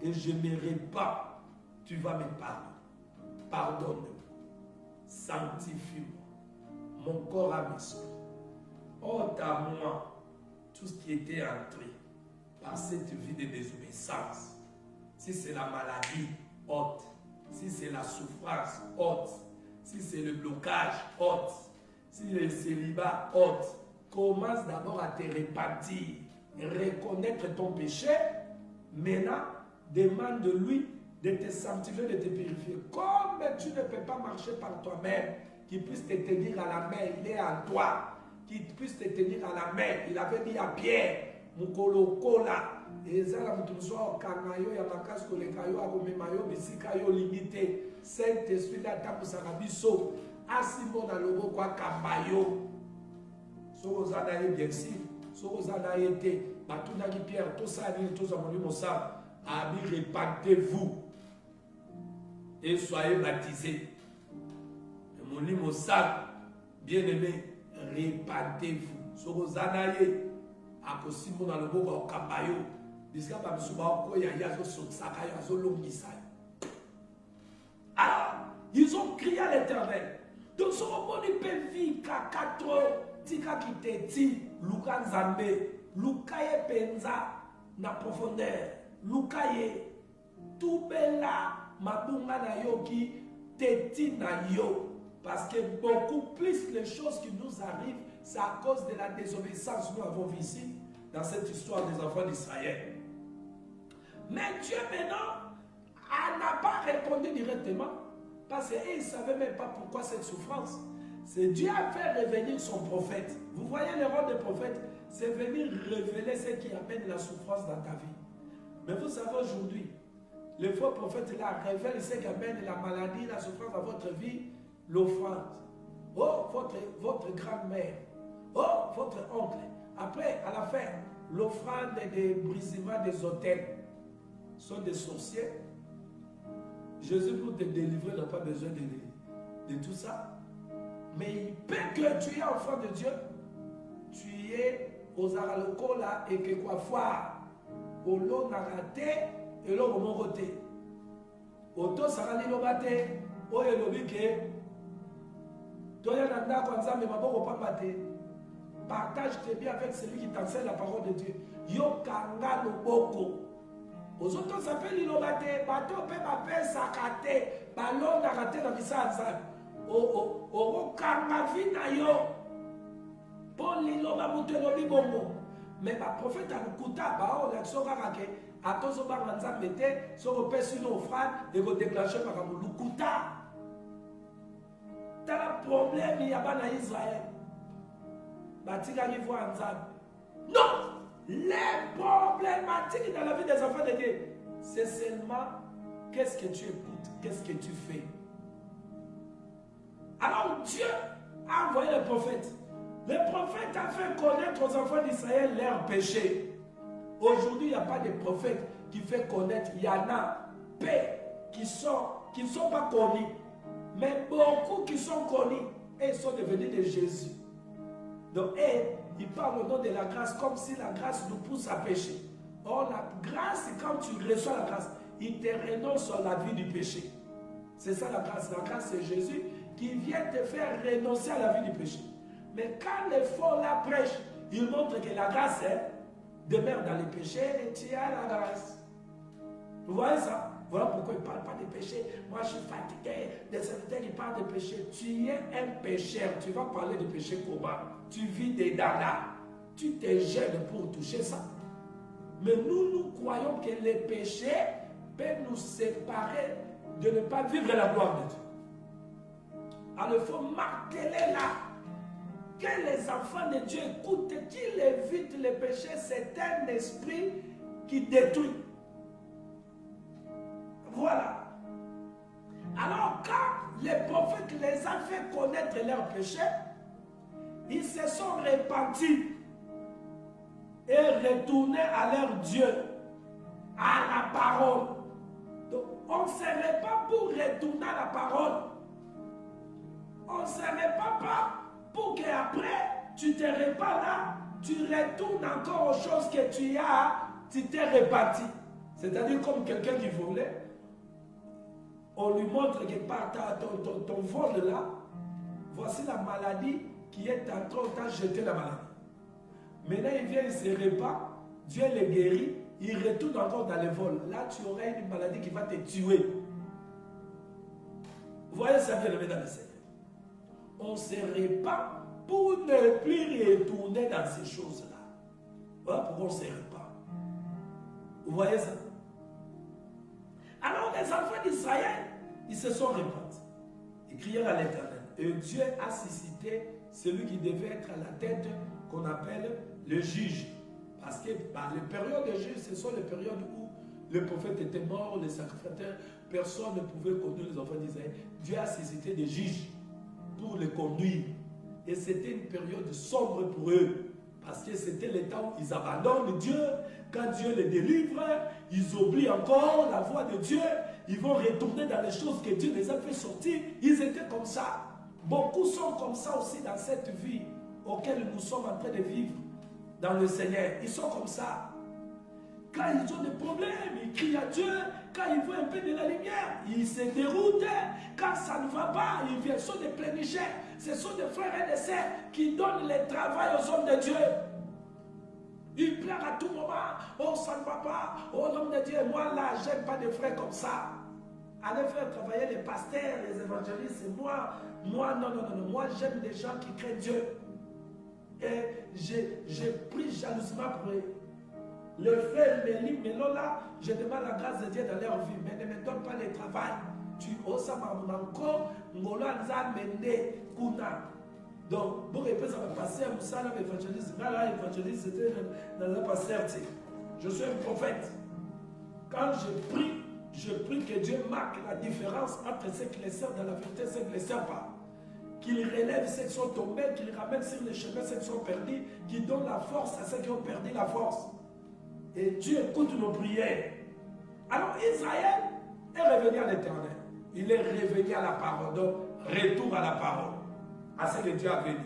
et je ne me répare, tu vas me pardonner. Pardonne-moi. Sanctifie-moi. Mon corps à mes souhaits. Ôte à moi tout ce qui était entré par cette vie de désobéissance. Si c'est la maladie, ôte. Si c'est la souffrance, ôte. Si c'est le blocage, ôte. Si c'est le célibat, ôte. Commence d'abord à te repentir, reconnaître ton péché. Maintenant, demande de lui de te sanctifier, de te purifier. Comme tu ne peux pas marcher par toi-même, qu'il puisse te tenir à la main, il est en toi. Qu'il puisse te tenir à la main. Il avait dit à Pierre, Mukolokola, ezala mutuzo kanayo ya makasi kolekayo akomemayo bisika yo limité. Saint-Esprit la tabu sarabiso, asimo na lobo kwa kambayo. Soko zana ye bien sûr, soko zana été, batuna ki Pierre, tout ça dit tout ça mon mosa, abi repentez-vous et soyez baptisés. Mon mosa, bien-aimé, repentez-vous. Soko zana ye akosimo na lobo kwa kambayo. Bisika ba bisuba ko ya yazo sotsaka yazo longisa. Alors, ils ont crié à l'Éternel. Donc, ce moment de pévi, 4 tika kiteti, Luka Nzambe, Lukaye penza, na profondeur, Lukaye, tout bela, mabunga na yo ki, teti na yo. Parce que beaucoup plus les choses qui nous arrivent, c'est à cause de la désobéissance que nous avons vu ici, dans cette histoire des enfants d'Israël. Mais Dieu maintenant, n'a pas répondu directement. Parce qu'il ne savait même pas pourquoi cette souffrance. C'est Dieu a fait revenir son prophète. Vous voyez le rôle des prophètes, c'est venir révéler ce qui amène la souffrance dans ta vie. Mais vous savez aujourd'hui, le faux prophète là révèle ce qui amène la maladie, la souffrance dans votre vie, l'offrande. Oh, votre grand-mère. Oh, votre oncle. Après, à la fin, l'offrande des brisements des autels sont des sorciers. Jésus pour te délivrer n'a pas besoin de tout ça. Mais il peut que tu es enfant de Dieu. Tu es aux aralokola et que quoi foire. Au lot n'a raté et l'eau au roté. Auto sarali lobate. O elobike. Toya nanda kwanza me maboko pambate. Partage tes biens avec celui qui t'enseigne la parole de Dieu. Yo kanga loboko. Aux autres s'appellent l'ilobate, bateau pe bape sakate, ballon narate na bisanza. O kanga vina yo. Pour l'iloba mutelo libongo. Mais ma prophète a lukuta ba o l'action kakake. Atozo ba manza mete, so ko pesi no offrande et ko déclencher par lukuta. T'as le problème il y a pas na Israël. Batika qui voit ensemble. Non! Les problématiques dans la vie des enfants de Dieu, c'est seulement qu'est-ce que tu écoutes, qu'est-ce que tu fais. Alors Dieu a envoyé le prophète. Le prophète a fait connaître aux enfants d'Israël leurs péchés. Aujourd'hui, il n'y a pas de prophète qui fait connaître. Il y en a peu qui ne sont pas connus. Mais beaucoup qui sont connus et ils sont devenus de Jésus. Donc, il parle au nom de la grâce comme si la grâce nous pousse à pécher. Or, la grâce, quand tu reçois la grâce, il te renonce sur la vie du péché. C'est ça la grâce. La grâce, c'est Jésus qui vient te faire renoncer à la vie du péché. Mais quand les faux la prêchent, ils montrent que la grâce demeure dans les péchés et tu as la grâce. Vous voyez ça? Voilà pourquoi il ne parle pas de péché. Moi, je suis fatigué. Des serviteurs qui parlent de péché. Tu es un pécheur. Tu vas parler de péché comment? Tu vis des dadas. Tu te gênes pour toucher ça. Mais nous croyons que les péchés peuvent nous séparer de ne pas vivre la gloire de Dieu. Alors, il faut marteler là que les enfants de Dieu écoutent, qu'ils évitent les péchés. C'est un esprit qui détruit. Voilà. Alors, quand les prophètes les ont fait connaître leurs péchés, ils se sont repentis et retournés à leur Dieu, à la parole. Donc, on On ne se répand pour retourner à la parole. On ne se répand pas pour qu'après, tu te répands là, tu retournes encore aux choses que tu t'es réparti. C'est-à-dire comme quelqu'un qui volait, on lui montre quelque part ton vol là, voici la maladie qui est en train de t'acheter la maladie. Maintenant, il vient, il se répand, Dieu le guérit, il retourne encore dans le vol. Là, tu auras une maladie qui va te tuer. Vous voyez ça, bien aimé dans le Seigneur. On se répand pour ne plus retourner dans ces choses-là. Voilà pourquoi on se répand. Vous voyez ça? Alors, les enfants d'Israël, ils se sont répandus. Ils crièrent à l'Éternel. Et Dieu a suscité celui qui devait être à la tête qu'on appelle le juge. Parce que les périodes de juge, ce sont les périodes où le prophète était mort, les sacrificateurs, personne ne pouvait conduire les enfants d'Israël. Dieu a suscité des juges pour les conduire. Et c'était une période sombre pour eux. Parce que c'était le temps où ils abandonnent Dieu. Quand Dieu les délivre, ils oublient encore la voix de Dieu. Ils vont retourner dans les choses que Dieu les a fait sortir. Ils étaient comme ça. Beaucoup sont comme ça aussi dans cette vie auquel nous sommes en train de vivre dans le Seigneur. Ils sont comme ça. Quand ils ont des problèmes, ils crient à Dieu. Quand ils voient un peu de la lumière, ils se déroutent. Quand ça ne va pas, ils viennent. Ce sont des plénicheurs. Ce sont des frères et des sœurs qui donnent le travail aux hommes de Dieu. Ils pleurent à tout moment. Oh, ça ne va pas. Oh, l'homme de Dieu, moi là, j'aime pas des frères comme ça. Allez faire travailler les pasteurs, les évangélistes. Et moi, non. Moi, j'aime des gens qui craignent Dieu. Et j'ai pris jalousement pour eux. Le frère Mélo là, je demande la grâce de Dieu dans leur vie, mais ne me donne pas le travail. Tu oses encore, Ngolanza Mende Kuna. Donc, pour répéter, ça va passer à Moussa, l'évangéliste. Là, l'évangéliste, c'était dans un pasteur. Je suis un prophète. Quand je prie que Dieu marque la différence entre ceux qui les servent dans la vérité et ceux qui ne les servent pas. Qu'il relève ceux qui sont tombés, qu'il ramène sur les chemins ceux qui sont perdus, qu'il donne la force à ceux qui ont perdu la force. Et Dieu écoute nos prières. Alors Israël est revenu à l'Éternel. Il est revenu à la parole. Donc, retour à la parole. À ce que Dieu a venu.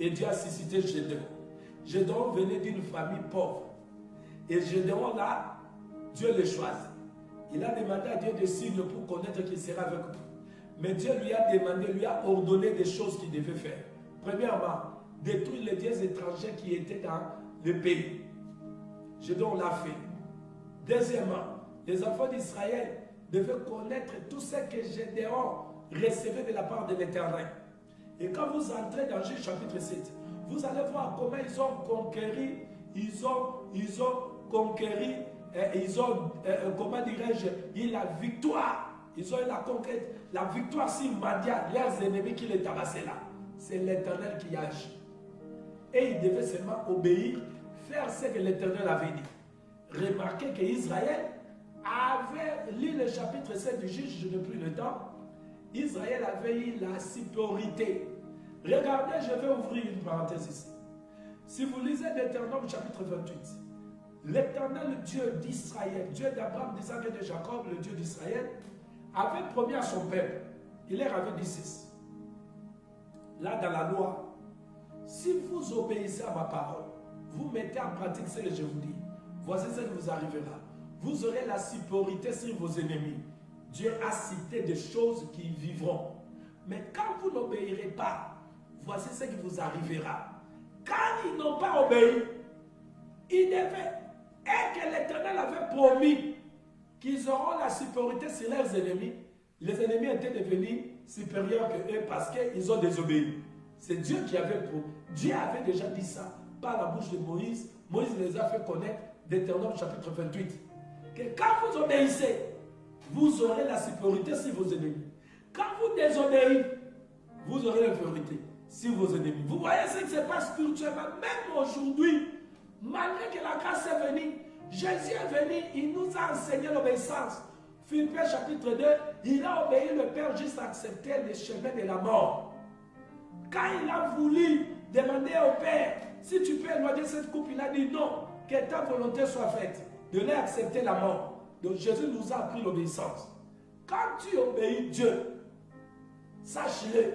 Et Dieu a suscité Gédéon. Gédéon venait d'une famille pauvre. Et Gédéon là, Dieu le choisit. Il a demandé à Dieu des signes pour connaître qu'il sera avec lui. Mais Dieu lui a demandé, lui a ordonné des choses qu'il devait faire. Premièrement, détruire les dieux étrangers qui étaient dans le pays. Gédéon l'a fait. Deuxièmement, les enfants d'Israël devaient connaître tout ce que Gédéon recevait de la part de l'Éternel. Et quand vous entrez dans Juge chapitre 7, vous allez voir comment ils ont conquéri, comment dirais-je, eu la victoire. Ils ont eu la conquête, la victoire sur Madian, leurs ennemis qui les tabassaient là. C'est l'Éternel qui agit. Et ils devaient seulement obéir, faire ce que l'Éternel avait dit. Remarquez qu'Israël avait lu le chapitre 7 du Juge, je n'ai plus le temps. Israël avait eu la supériorité. Regardez, je vais ouvrir une parenthèse ici. Si vous lisez Deutéronome chapitre 28, l'Éternel Dieu d'Israël, Dieu d'Abraham, d'Isaac et de Jacob, le Dieu d'Israël, avait promis à son peuple, il leur avait dit ceci. Là dans la loi, si vous obéissez à ma parole, vous mettez en pratique ce que je vous dis, voici ce qui vous arrivera. Vous aurez la supériorité sur vos ennemis. Dieu a cité des choses qui vivront. Mais quand vous n'obéirez pas, voici ce qui vous arrivera. Quand ils n'ont pas obéi, ils devaient, et que l'Éternel avait promis qu'ils auront la supériorité sur leurs ennemis, les ennemis étaient devenus supérieurs que eux parce qu'ils ont désobéi. C'est Dieu qui avait promis. Dieu avait déjà dit ça par la bouche de Moïse. Moïse les a fait connaître, Deutéronome chapitre 28. Que quand vous obéissez, vous aurez la supériorité sur vos ennemis. Quand vous désobéissez, vous aurez l'infériorité sur vos ennemis. Vous voyez ce qui se passe spirituellement. Même aujourd'hui, malgré que la grâce est venue, Jésus est venu, il nous a enseigné l'obéissance. Philippiens chapitre 2, il a obéi le Père jusqu'à accepter le chemin de la mort. Quand il a voulu demander au Père, si tu peux éloigner cette coupe, il a dit non, que ta volonté soit faite, de leur accepter la mort. Donc Jésus nous a appris l'obéissance. Quand tu obéis Dieu, sache-le,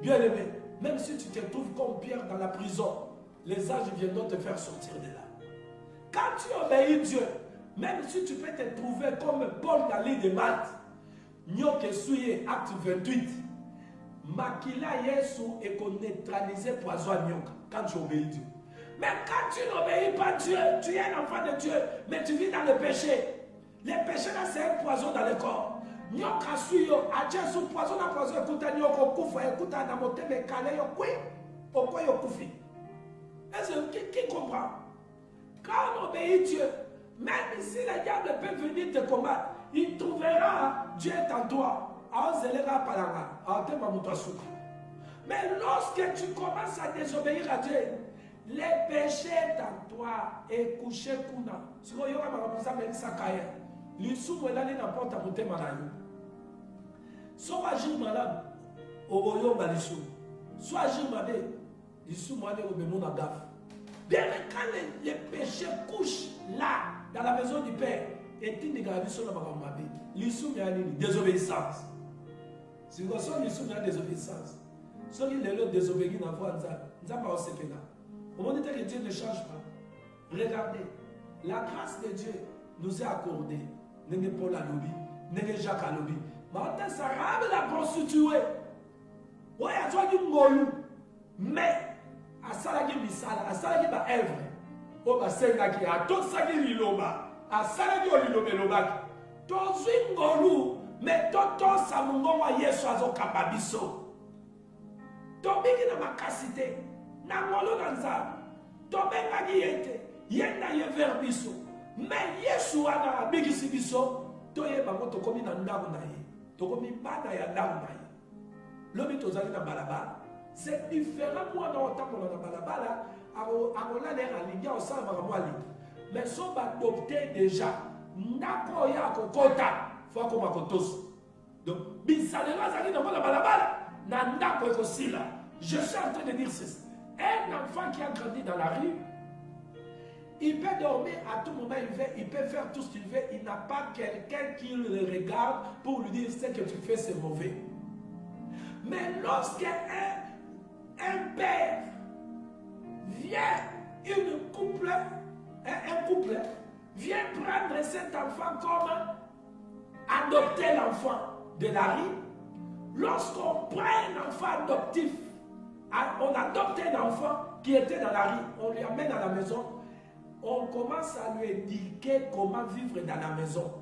bien-aimé, même si tu te trouves comme Pierre dans la prison, les anges viendront te faire sortir de là. Quand tu obéis Dieu, même si tu peux te trouver comme Paul dans l'île de Malte, Nyoke Souye, acte 28, Makila Yesu et qu'on neutralise poison à Nyoka quand tu obéis Dieu. Mais quand tu n'obéis pas Dieu, tu es un enfant de Dieu, mais tu vis dans le péché. Le péché là, c'est un poison dans le corps. Nyoka Souyo, Adja sous poison à poison, écoute à Nyoko Koufa, écoute à Namote, mais Kale Yokui, pourquoi Yokoufi? Est-ce que qui comprend? Quand on obéit Dieu, même si le diable peut venir te combattre, il trouvera Dieu est en toi. Mais lorsque tu commences à désobéir à Dieu, les péchés en toi et couché kuna. Si vous avez un sakaya, l'issou est là n'importe à côté marayu. Soit agir malade, au boyo malissou. Soit agir malade, l'issou malade au bémon à gaffe. Bien, quand les péchés couchent là, dans la maison du Père, et tu n'as pas sur la maman, l'issou est une désobéissance. Si vous avez une désobéissance, si vous avez désobéi dans la voie, nous n'avons pas fait là. Au moment où Dieu ne change pas, regardez, la grâce de Dieu nous est accordée. Nous n'avons pas la lobby, nous n'avons Jacques à lobby. Maintenant, ça rame la prostituée. Oui, il y a du molou. Mais, à Salagi Bissala, à Salagi Baèvre, au Basengaki, à tout Sagi Liloba, à Salagi Liloba, Tozu Ngolu, mais Toto Samungowa Yesu Azo Kababiso. Tobiki na makasite, na ngolo nanza, Tobenga Yete, Yenda Yeverbiso, mais Yesu Ana Bigisi Biso, Toye Bango Tokomi Nandamu Naye, Tokomi Bana Yandamu Naye. L'homme Tozali na Balabala. C'est différent, moi, dans le temps qu'on a dans Balabala, à l'air aligné au sein de la mais si on va adopter déjà, Nako ya kokota, faut qu'on m'acotos. Donc, Bissalela Zali dans la Balabala, Nandako Ekosila. Je suis en train de dire ceci. Un enfant qui a grandi dans la rue, il peut dormir à tout moment, il peut faire tout ce qu'il veut, il n'a pas quelqu'un qui le regarde pour lui dire ce que tu fais, c'est mauvais. Mais lorsqu'un père vient, un couple vient prendre cet enfant comme adopter l'enfant de la rue. Lorsqu'on prend un enfant adoptif, on adopte un enfant qui était dans la rue, on lui amène à la maison, on commence à lui indiquer comment vivre dans la maison.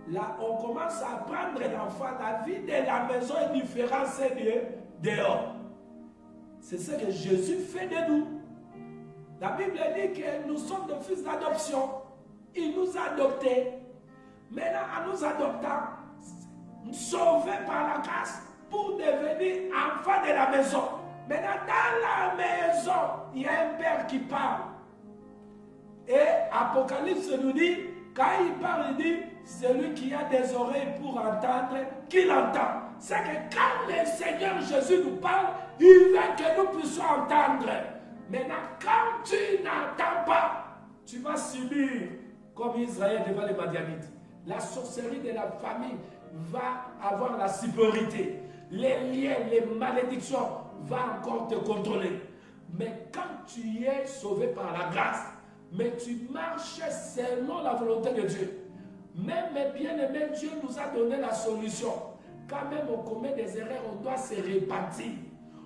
Là, on commence à apprendre l'enfant, la vie de la maison est différente de dehors. C'est ce que Jésus fait de nous. La Bible dit que nous sommes des fils d'adoption. Il nous a adoptés. Maintenant, en nous adoptant, sauvés par la grâce pour devenir enfants de la maison. Maintenant, dans la maison, il y a un père qui parle. Et Apocalypse nous dit, quand il parle, il dit, celui qui a des oreilles pour entendre, qu'il entend. C'est que quand le Seigneur Jésus nous parle, il veut que nous puissions entendre. Maintenant, quand tu n'entends pas, tu vas subir, comme Israël devant les Madianites. La sorcellerie de la famille va avoir la supériorité. Les liens, les malédictions vont encore te contrôler. Mais quand tu es sauvé par la grâce, mais tu marches selon la volonté de Dieu. Même bien-aimés, Dieu nous a donné la solution. Quand même on commet des erreurs, on doit se répartir.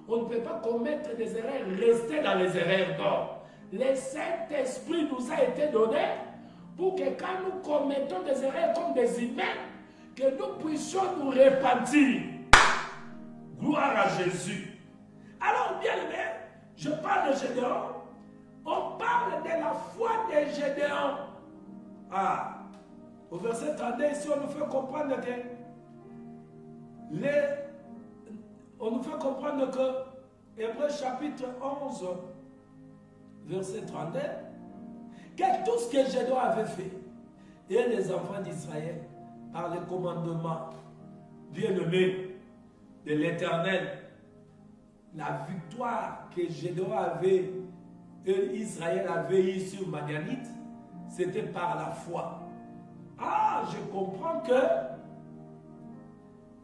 On ne peut pas commettre des erreurs, rester dans les erreurs. Non. Le Saint-Esprit nous a été donné pour que quand nous commettons des erreurs comme des humains, que nous puissions nous repentir. Gloire à Jésus. Alors, bien-aimés, je parle de Gédéon. On parle de la foi de Gédéon. Ah, au verset 32, ici, on nous fait comprendre que Hébreux chapitre 11, verset 32, que tout ce que Gédéon avait fait, et les enfants d'Israël, par le commandement bien-aimé de l'Éternel, la victoire que Gédéon avait, et Israël avait eu sur Madianite, c'était par la foi. Ah, je comprends que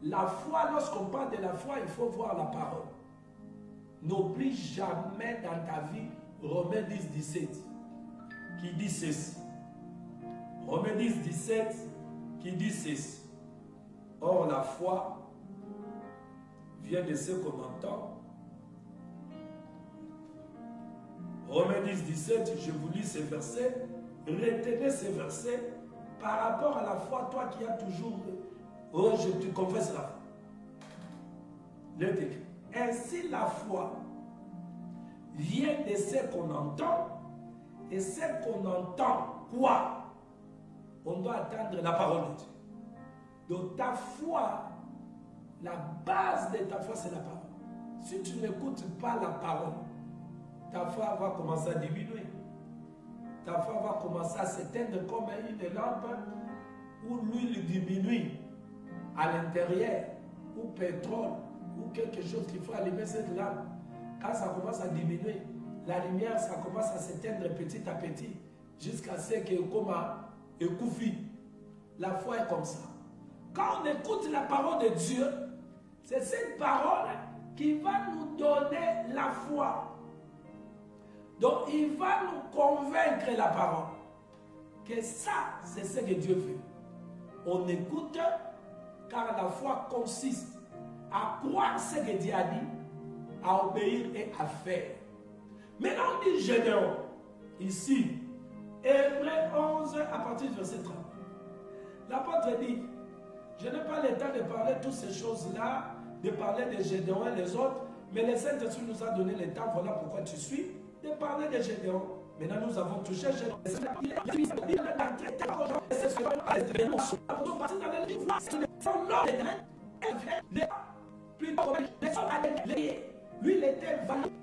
la foi, lorsqu'on parle de la foi, il faut voir la parole. N'oublie jamais dans ta vie Romains 10, 17 qui dit ceci. Romains 10, 17 qui dit ceci. Or, la foi vient de ce qu'on entend. Romains 10, 17, je vous lis ces versets. Retenez ces versets par rapport à la foi, toi qui as toujours... Oh, je te confesse la foi. Ainsi, la foi vient de ce qu'on entend, et ce qu'on entend, quoi? On doit attendre la parole de Dieu. Donc ta foi, la base de ta foi, c'est la parole. Si tu n'écoutes pas la parole, ta foi va commencer à diminuer. Ta foi va commencer à s'éteindre comme une lampe où l'huile diminue à l'intérieur, ou pétrole, ou quelque chose qu'il faut allumer cette lampe. Quand ça commence à diminuer, la lumière, ça commence à s'éteindre petit à petit, jusqu'à ce que comme écouffi. La foi est comme ça. Quand on écoute la parole de Dieu, c'est cette parole qui va nous donner la foi. Donc il va nous convaincre la parole que ça, c'est ce que Dieu veut. On écoute car la foi consiste à croire ce que Dieu a dit, à obéir et à faire. Maintenant on dit Gédéon, ici, Hébreux 11 à partir du verset 30. L'apôtre dit, je n'ai pas le temps de parler de toutes ces choses-là, de parler de Gédéon et les autres, mais le Saint-Esprit nous a donné le temps, voilà pourquoi tu suis, de parler de Gédéon. Maintenant nous avons touché Gédéon. Lui, il était valide.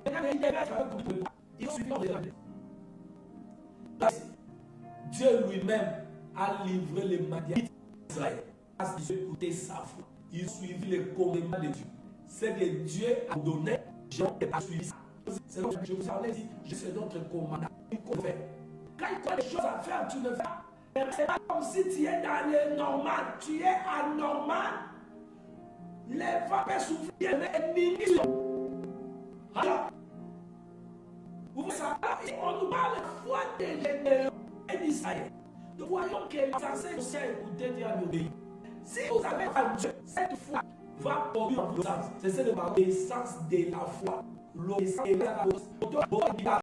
Dieu lui-même a livré les Madianites d'Israël. Parce qu'ils écoutaient sa foi. Il suivit les commandements de Dieu. C'est que Dieu a donné, Jean a suivi ça. C'est donc que je vous avais dit, je suis notre commandant. Quand il y a des choses à faire, tu le fais. C'est pas comme si tu es dans le normal. Tu es anormal. Les femmes souffrent des millions. Alors, vous savez, on nous parle de la foi des Gédéon et d'Israël. Nous voyons que les ancêtres aussi écouté Dieu à l'obéir. Si vous avez fait Dieu, cette foi va produire en vous. C'est l'essence de la foi. L'obéissance de la foi.